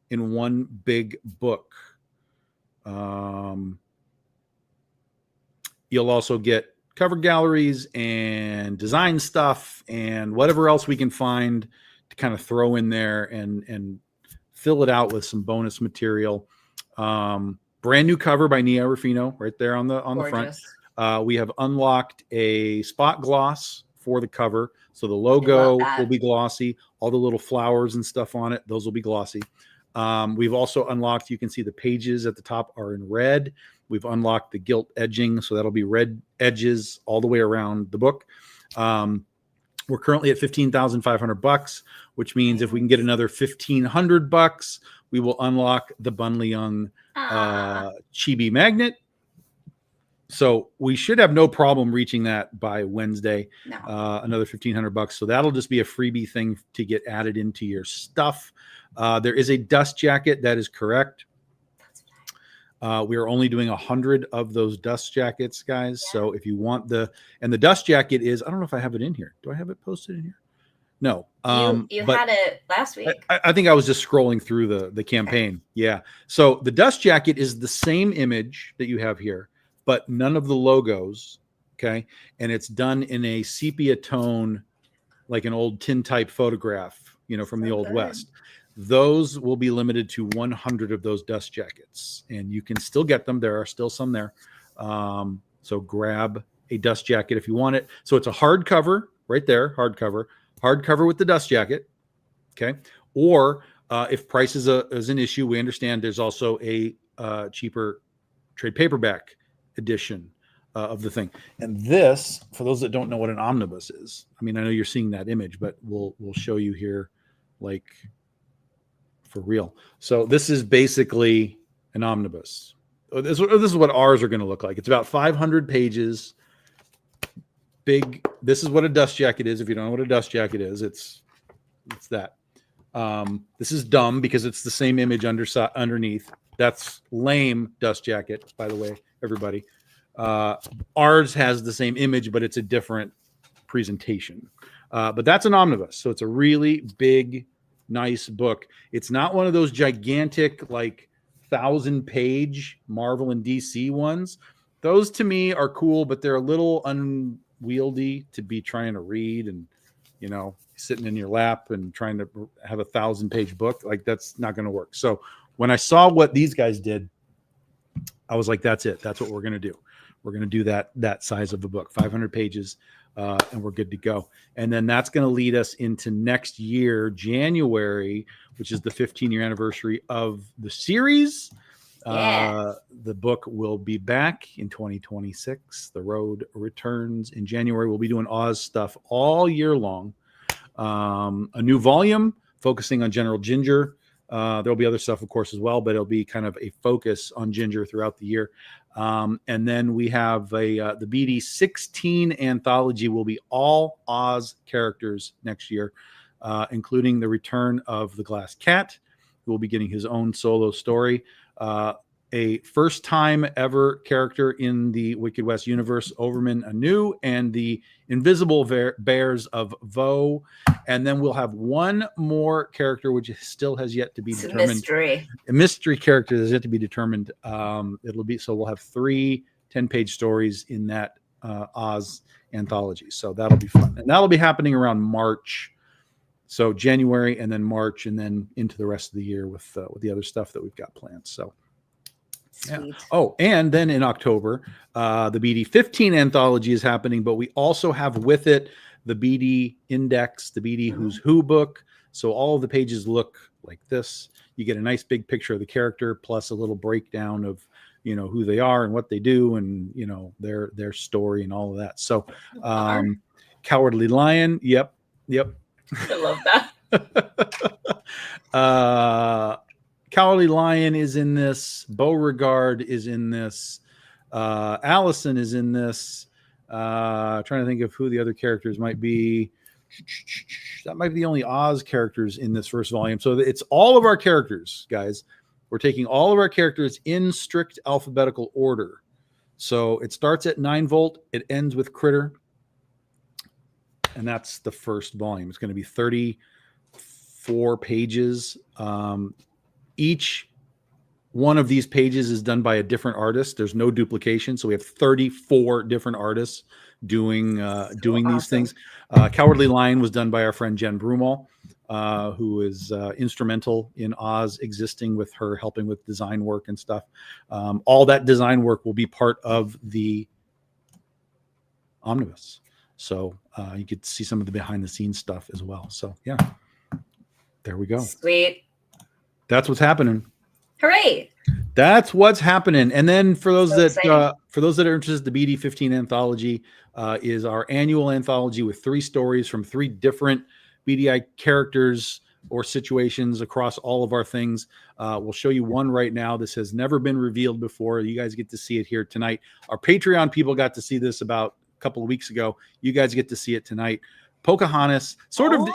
Speaker 1: in one big book. You'll also get cover galleries and design stuff and whatever else we can find to kind of throw in there and fill it out with some bonus material. Brand new cover by Nia Ruffino right there on the front. We have unlocked a spot gloss for the cover, so the logo will be glossy. All the little flowers and stuff on it, those will be glossy. We've also unlocked, you can see the pages at the top are in red. We've unlocked the gilt edging, so that'll be red edges all the way around the book. We're currently at $15,500, which means if we can get another $1,500, we will unlock the Bunley Young Chibi magnet. So we should have no problem reaching that by Wednesday.
Speaker 2: No.
Speaker 1: Another $1,500. So that'll just be a freebie thing to get added into your stuff. There is a dust jacket. That is correct. We are only doing 100 of those dust jackets, guys. Yeah. So if you want the dust jacket is, I don't know if I have it in here. Do I have it posted in here? No.
Speaker 2: You had it last week.
Speaker 1: I think I was just scrolling through the campaign. Okay. Yeah. So the dust jacket is the same image that you have here, but none of the logos. Okay. And it's done in a sepia tone, like an old tintype photograph, from the Old West. Those will be limited to 100 of those dust jackets, and you can still get them. There are still some there. So grab a dust jacket if you want it. So it's a hardcover right there, hardcover with the dust jacket. Okay. Or if price is an issue, we understand there's also a cheaper trade paperback edition of the thing. And this, for those that don't know what an omnibus is, I mean, I know you're seeing that image, but we'll show you here, like, for real. So this is basically an omnibus. This is what ours are going to look like. It's about 500 pages. Big. This is what a dust jacket is. If you don't know what a dust jacket is, it's that. This is dumb because it's the same image underneath. That's lame dust jacket, by the way, everybody. Ours has the same image, but it's a different presentation. But that's an omnibus. So it's a really big, nice book. It's not one of those gigantic, like 1,000-page Marvel and DC ones. Those to me are cool, but they're a little unwieldy to be trying to read and, sitting in your lap and trying to have a 1,000-page book. Like, that's not going to work. So when I saw what these guys did, I was like, that's it. That's what we're going to do. We're going to do that size of a book, 500 pages. And we're good to go. And then that's going to lead us into next year, January, which is the 15-year anniversary of the series. Yeah. The book will be back in 2026. The road returns in January. We'll be doing Oz stuff all year long. A new volume focusing on General Ginger. There'll be other stuff, of course, as well, but it'll be kind of a focus on Ginger throughout the year. And then we have the BD 16 anthology will be all Oz characters next year, including the return of the Glass Cat, who will be getting his own solo story. A first time ever character in the Wicked West universe, Overman Anu, and the Invisible Bears of Vo. And then we'll have one more character, which still has yet to be determined. A mystery character that has yet to be determined. We'll have 3 10-page stories in that Oz anthology. So that'll be fun. And that'll be happening around March. So January and then March and then into the rest of the year with the other stuff that we've got planned. So. Yeah. Oh, and then in October, the BD 15 anthology is happening, but we also have with it the BD Index, the BD Who's Who book. So all of the pages look like this. You get a nice big picture of the character, plus a little breakdown of, who they are and what they do and, their story and all of that. So Cowardly Lion. Yep.
Speaker 2: I love that.
Speaker 1: Cowardly Lion is in this. Beauregard is in this. Allison is in this. Trying to think of who the other characters might be. That might be the only Oz characters in this first volume. So it's all of our characters, guys. We're taking all of our characters in strict alphabetical order. So it starts at 9 Volt. It ends with Critter. And that's the first volume. It's going to be 34 pages. Each one of these pages is done by a different artist. There's no duplication. So we have 34 different artists doing these things. Cowardly Lion was done by our friend Jen Brumall, who is instrumental in Oz existing, with her helping with design work and stuff. All that design work will be part of the omnibus. So you get to see some of the behind the scenes stuff as well. So yeah, there we go.
Speaker 2: Sweet.
Speaker 1: That's what's happening.
Speaker 2: Hooray.
Speaker 1: That's what's happening. And then for those
Speaker 2: So
Speaker 1: that are interested, the BD 15 anthology is our annual anthology with 3 stories from 3 different BDI characters or situations across all of our things. We'll show you one right now. This has never been revealed before. You guys get to see it here tonight. Our Patreon people got to see this about a couple of weeks ago. You guys get to see it tonight. Pocahontas, sort of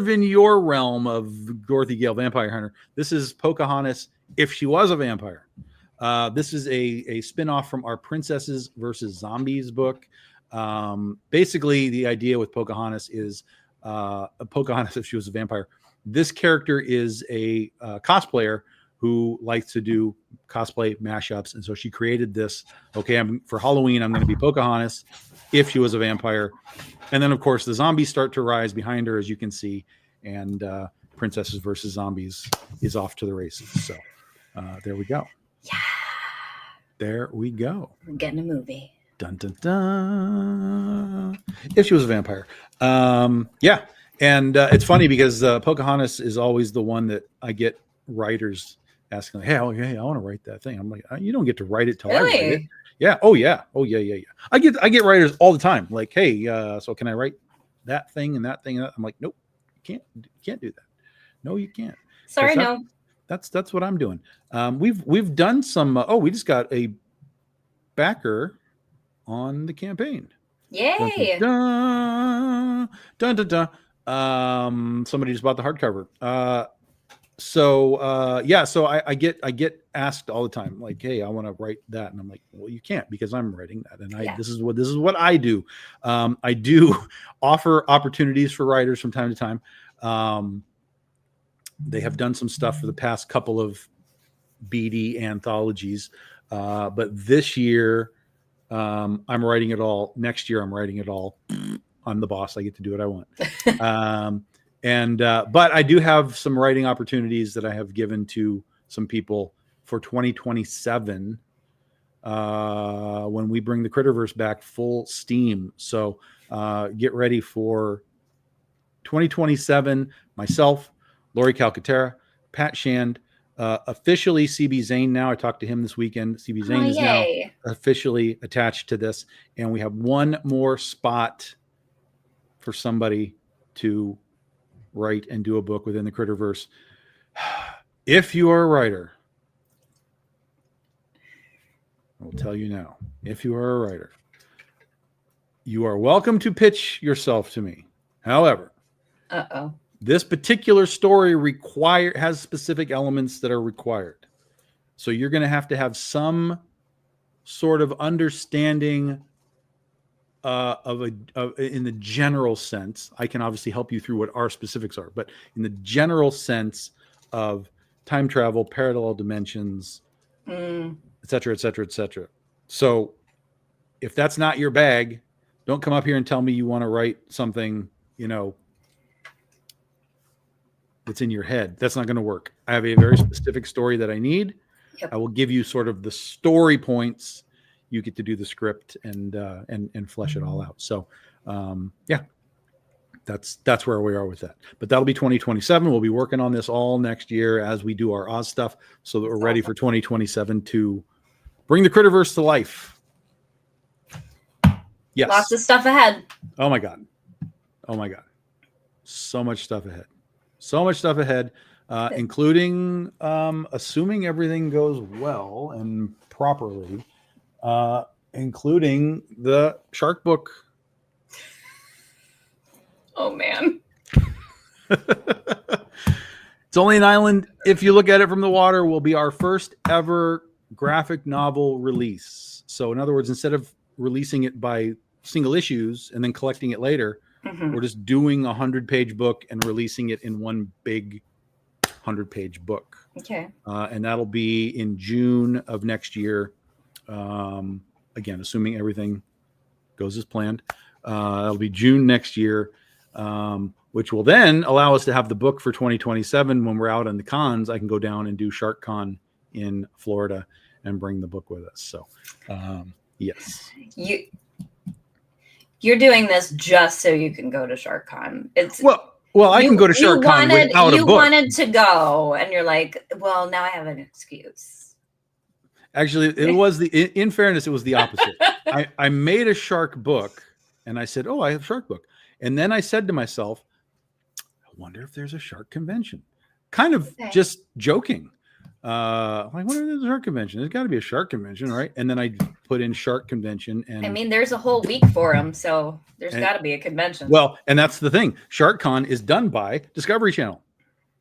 Speaker 1: in your realm of Dorothy Gale, Vampire Hunter. This is Pocahontas if she was a vampire. This is a spin-off from our Princesses versus Zombies book. Basically, the idea with Pocahontas is Pocahontas if she was a vampire. This character is a cosplayer who likes to do cosplay mashups, and so she created this. Okay, for Halloween, I'm going to be Pocahontas if she was a vampire. And then, of course, the zombies start to rise behind her, as you can see, and Princesses versus Zombies is off to the races. So there we go.
Speaker 2: Yeah.
Speaker 1: There we go.
Speaker 2: We're getting a movie.
Speaker 1: Dun, dun, dun. If she was a vampire. Yeah. And it's funny because Pocahontas is always the one that I get writers asking, like, hey, I want to write that thing. I'm like, you don't get to write it till I write it. Yeah. Oh yeah. I get writers all the time. Like, hey, so can I write that thing and that thing? And that? I'm like, nope, you can't do that. No, you can't.
Speaker 2: Sorry, no.
Speaker 1: That's what I'm doing. We've done some. We just got a backer on the campaign.
Speaker 2: Yay!
Speaker 1: Dun, dun, dun, dun, dun. Somebody just bought the hardcover. So I get asked all the time, like, hey, I want to write that, and I'm like, well, you can't, because I'm writing that, and this is what I do. I do offer opportunities for writers from time to time. They have done some stuff for the past couple of BD anthologies, but this year I'm writing it all. Next year I'm writing it all. I'm the boss. I get to do what I want. But I do have some writing opportunities that I have given to some people for 2027 when we bring the Critterverse back full steam. So get ready for 2027. Myself, Lori Calcaterra, Pat Shand, officially CB Zane now. I talked to him this weekend. CB Zane is now officially attached to this. And we have one more spot for somebody to write and do a book within the Critterverse. If you are a writer, I will tell you now, if you are a writer, you are welcome to pitch yourself to me. However, this particular story has specific elements that are required. So you're going to have some sort of understanding in the general sense. I can obviously help you through what our specifics are, but in the general sense of time travel, parallel dimensions, et cetera, et cetera, et cetera. So if that's not your bag, don't come up here and tell me you want to write something, that's in your head. That's not going to work. I have a very specific story that I need. Yep. I will give you sort of the story points. You get to do the script and flesh it all out. So, that's where we are with that. But that'll be 2027. We'll be working on this all next year as we do our Oz stuff, so that we're ready for 2027 to bring the Critterverse to life. Yes.
Speaker 2: Lots of stuff ahead.
Speaker 1: Oh my God. So much stuff ahead. including, assuming everything goes well and properly, including the shark book.
Speaker 2: Oh man.
Speaker 1: It's Only an Island, if you look at it from the water, will be our first ever graphic novel release. So in other words, instead of releasing it by single issues and then collecting it later,
Speaker 2: Mhm.
Speaker 1: we're just doing a 100-page book and releasing it in one big 100-page book.
Speaker 2: Okay.
Speaker 1: And that'll be in June of next year. Again, assuming everything goes as planned. That'll be June next year, which will then allow us to have the book for 2027. When we're out in the cons, I can go down and do Shark Con in Florida and bring the book with us. So, yes.
Speaker 2: You're doing this just so you can go to Shark Con.
Speaker 1: Well, I can go to Shark Con without a book.
Speaker 2: You wanted to go, and you're like, well, now I have an excuse.
Speaker 1: Actually, it was in fairness, it was the opposite. I made a shark book, and I said, oh, I have a shark book. And then I said to myself, I wonder if there's a shark convention. Kind of just joking. I wonder if there's a shark convention. There's got to be a shark convention, right? And then I put in shark convention. And
Speaker 2: I mean, there's a whole week for them, so there's got to be a convention.
Speaker 1: Well, and that's the thing. Shark Con is done by Discovery Channel.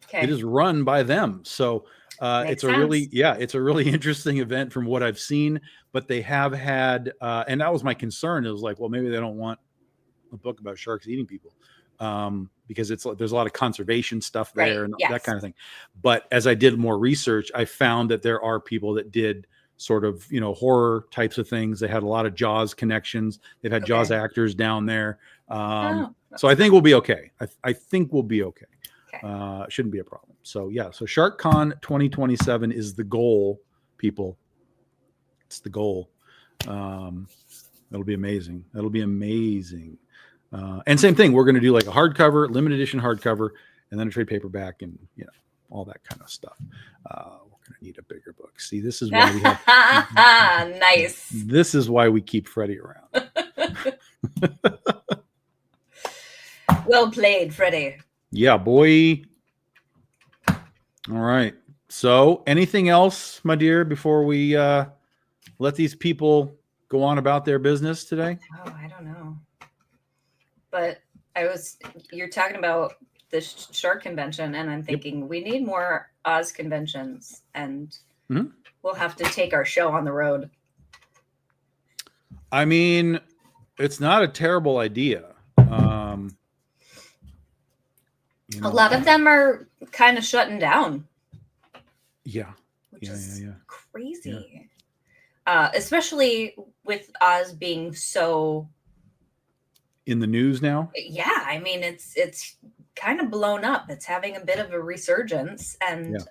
Speaker 2: Okay.
Speaker 1: It is run by them. So it's a really interesting event from what I've seen. But they have had, and that was my concern. It was like, well, maybe they don't want a book about sharks eating people, because there's a lot of conservation stuff there, and that kind of thing. But as I did more research, I found that there are people that did sort of, horror types of things. They had a lot of Jaws connections. They've had Jaws actors down there. So I think we'll be okay. I think we'll be okay. Shouldn't be a problem. So yeah, so Shark Con 2027 is the goal, people. It's the goal. That'll be amazing. That'll be amazing. And same thing, we're going to do like a hardcover, limited edition hardcover, and then a trade paperback, and all that kind of stuff. We're going to need a bigger book. See, this is why we have
Speaker 2: nice.
Speaker 1: This is why we keep Freddie around.
Speaker 2: Well played, Freddie.
Speaker 1: Yeah, boy. All right. So, anything else, my dear, before we let these people go on about their business today?
Speaker 2: Oh, I don't know. But you're talking about the shark convention, and I'm thinking we need more Oz conventions, and we'll have to take our show on the road.
Speaker 1: I mean, it's not a terrible idea.
Speaker 2: A lot of them are kind of shutting down.
Speaker 1: Yeah.
Speaker 2: Which is crazy. Yeah. Especially with Oz being so
Speaker 1: in the news now.
Speaker 2: Yeah, I mean it's kind of blown up. It's having a bit of a resurgence, and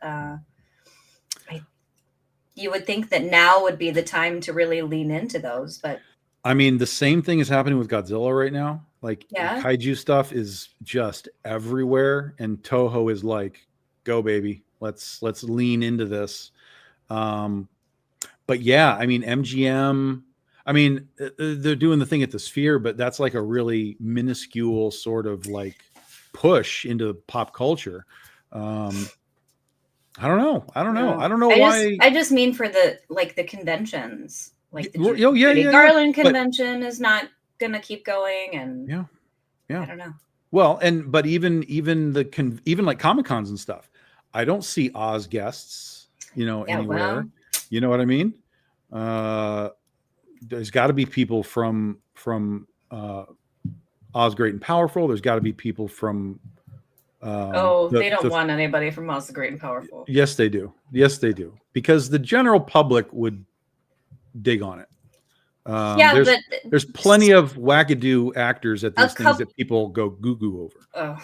Speaker 2: you would think that now would be the time to really lean into those, but
Speaker 1: I mean, the same thing is happening with Godzilla right now. Like kaiju stuff is just everywhere, and Toho is like, "Go, baby, let's lean into this." But yeah, I mean, MGM. I mean, they're doing the thing at the Sphere, but that's like a really minuscule sort of like push into pop culture. I don't know. I don't know why.
Speaker 2: I just mean for the conventions, like the
Speaker 1: Judy
Speaker 2: Garland convention is not going to keep going, and
Speaker 1: yeah,
Speaker 2: I don't know.
Speaker 1: Well, but even like Comic-Cons and stuff, I don't see Oz guests, anywhere.
Speaker 2: Well.
Speaker 1: You know what I mean? There's got to be people from Oz Great and Powerful. There's got to be people from.
Speaker 2: They don't want anybody from Oz the Great and Powerful.
Speaker 1: Yes, they do. Yes, they do. Because the general public would dig on it. There's plenty of wackadoo actors at these things that people go goo over.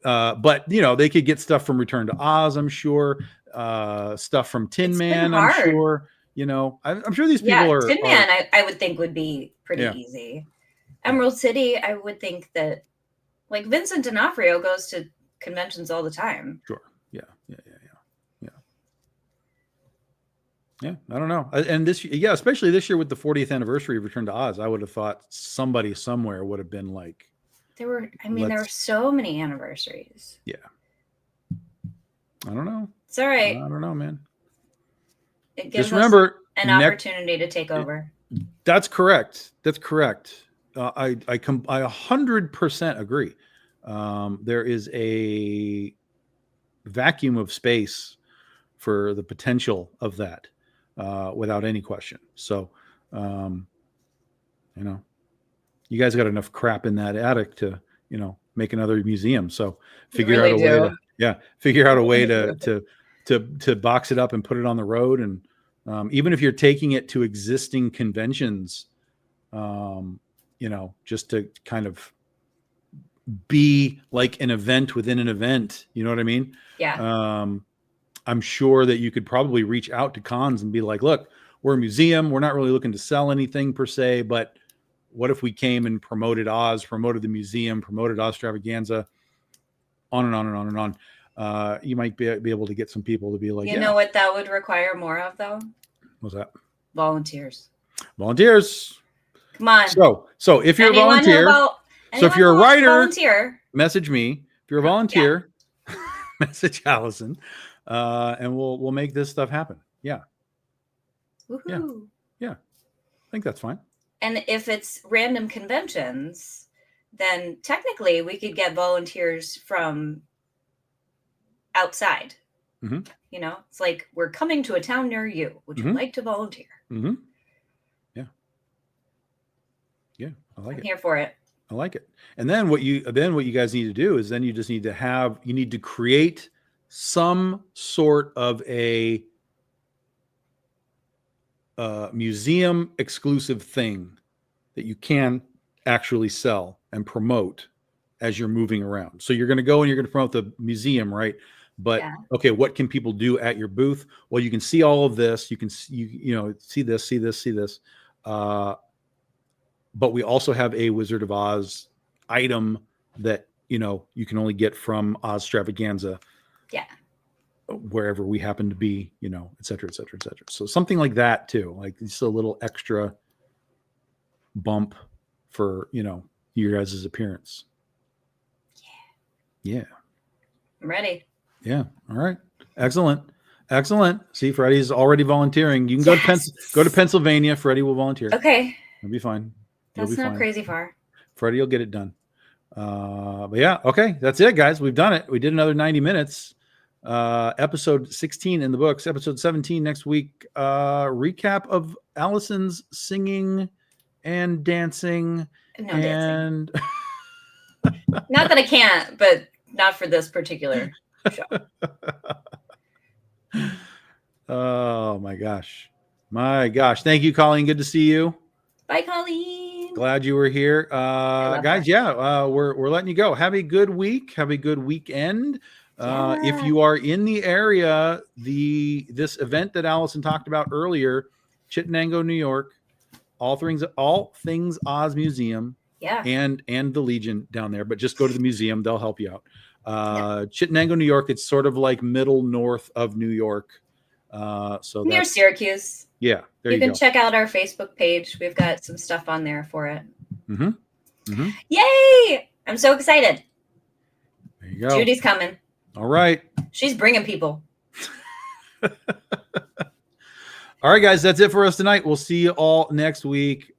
Speaker 1: But they could get stuff from Return to Oz, I'm sure. Stuff from Tin Man, I'm sure. I'm sure these people are.
Speaker 2: Tin Man, I would think would be pretty easy. Emerald City, I would think that, like Vincent D'Onofrio goes to conventions all the time.
Speaker 1: Sure. Yeah, I don't know. And especially this year with the 40th anniversary of Return to Oz, I would have thought somebody somewhere would have been like.
Speaker 2: There were so many anniversaries.
Speaker 1: Yeah. I don't know.
Speaker 2: It's all right.
Speaker 1: I don't know, man.
Speaker 2: It gives
Speaker 1: Just remember,
Speaker 2: us an opportunity to take over.
Speaker 1: That's correct. That's correct. I 100% agree. There is a vacuum of space for the potential of that, without any question. So, you know, you guys got enough crap in that attic to, make another museum. So figure out a way to, figure out a way to box it up and put it on the road. And even if you're taking it to existing conventions, just to kind of be like an event within an event, you know what I mean?
Speaker 2: Yeah.
Speaker 1: I'm sure that you could probably reach out to cons and be like, look, we're a museum. We're not really looking to sell anything per se, but what if we came and promoted Oz, promoted the museum, promoted Ozstravaganza, on and on and on and on. You might be able to get some people to be like,
Speaker 2: you know what that would require more of, though?
Speaker 1: What's that?
Speaker 2: Volunteers.
Speaker 1: Come on. So if you're a volunteer, if you're a writer,
Speaker 2: volunteer,
Speaker 1: message me. If you're a volunteer, message Allison, and we'll make this stuff happen. Yeah.
Speaker 2: Woohoo.
Speaker 1: Yeah. I think that's fine.
Speaker 2: And if it's random conventions, then technically we could get volunteers from outside.
Speaker 1: Mm-hmm.
Speaker 2: It's like, we're coming to a town near you. Would you like to volunteer?
Speaker 1: Mm-hmm. Yeah, I like it.
Speaker 2: I'm here for it.
Speaker 1: I like it. And then what you guys need to do is then you just need to create some sort of a museum exclusive thing that you can actually sell and promote as you're moving around. So you're going to go and you're going to promote the museum, right? But okay, what can people do at your booth? Well, you can see all of this. You can see this. But we also have a Wizard of Oz item that you can only get from Ozstravaganza.
Speaker 2: Yeah.
Speaker 1: Wherever we happen to be, et cetera, et cetera, et cetera. So something like that too, like just a little extra bump for, your guys' appearance. Yeah.
Speaker 2: I'm ready.
Speaker 1: Yeah. All right. Excellent. See, Freddie's already volunteering. You can go to Pennsylvania. Freddie will volunteer.
Speaker 2: Okay.
Speaker 1: It'll be fine.
Speaker 2: That's not crazy far.
Speaker 1: Freddie will get it done. But yeah. Okay. That's it, guys. We've done it. We did another 90 minutes. Episode 16 in the books. Episode 17 next week. Recap of Allison's singing and dancing.
Speaker 2: Dancing. Not that I can't, but not for this particular show.
Speaker 1: Oh my gosh. Thank you, Colleen. Good to see you.
Speaker 2: Bye, Colleen.
Speaker 1: Glad you were here. Guys, we're letting you go. Have a good week. Have a good weekend. If you are in the area, this event that Allison talked about earlier, Chittenango, New York, all things Oz Museum, and the Legion down there. But just go to the museum; they'll help you out. Chittenango, New York. It's sort of like middle north of New York, so
Speaker 2: near Syracuse.
Speaker 1: Yeah,
Speaker 2: you can check out our Facebook page. We've got some stuff on there for it.
Speaker 1: Mm-hmm. Mm-hmm.
Speaker 2: Yay! I'm so excited.
Speaker 1: There you go.
Speaker 2: Judy's coming.
Speaker 1: All right.
Speaker 2: She's bringing people.
Speaker 1: All right, guys, that's it for us tonight. We'll see you all next week.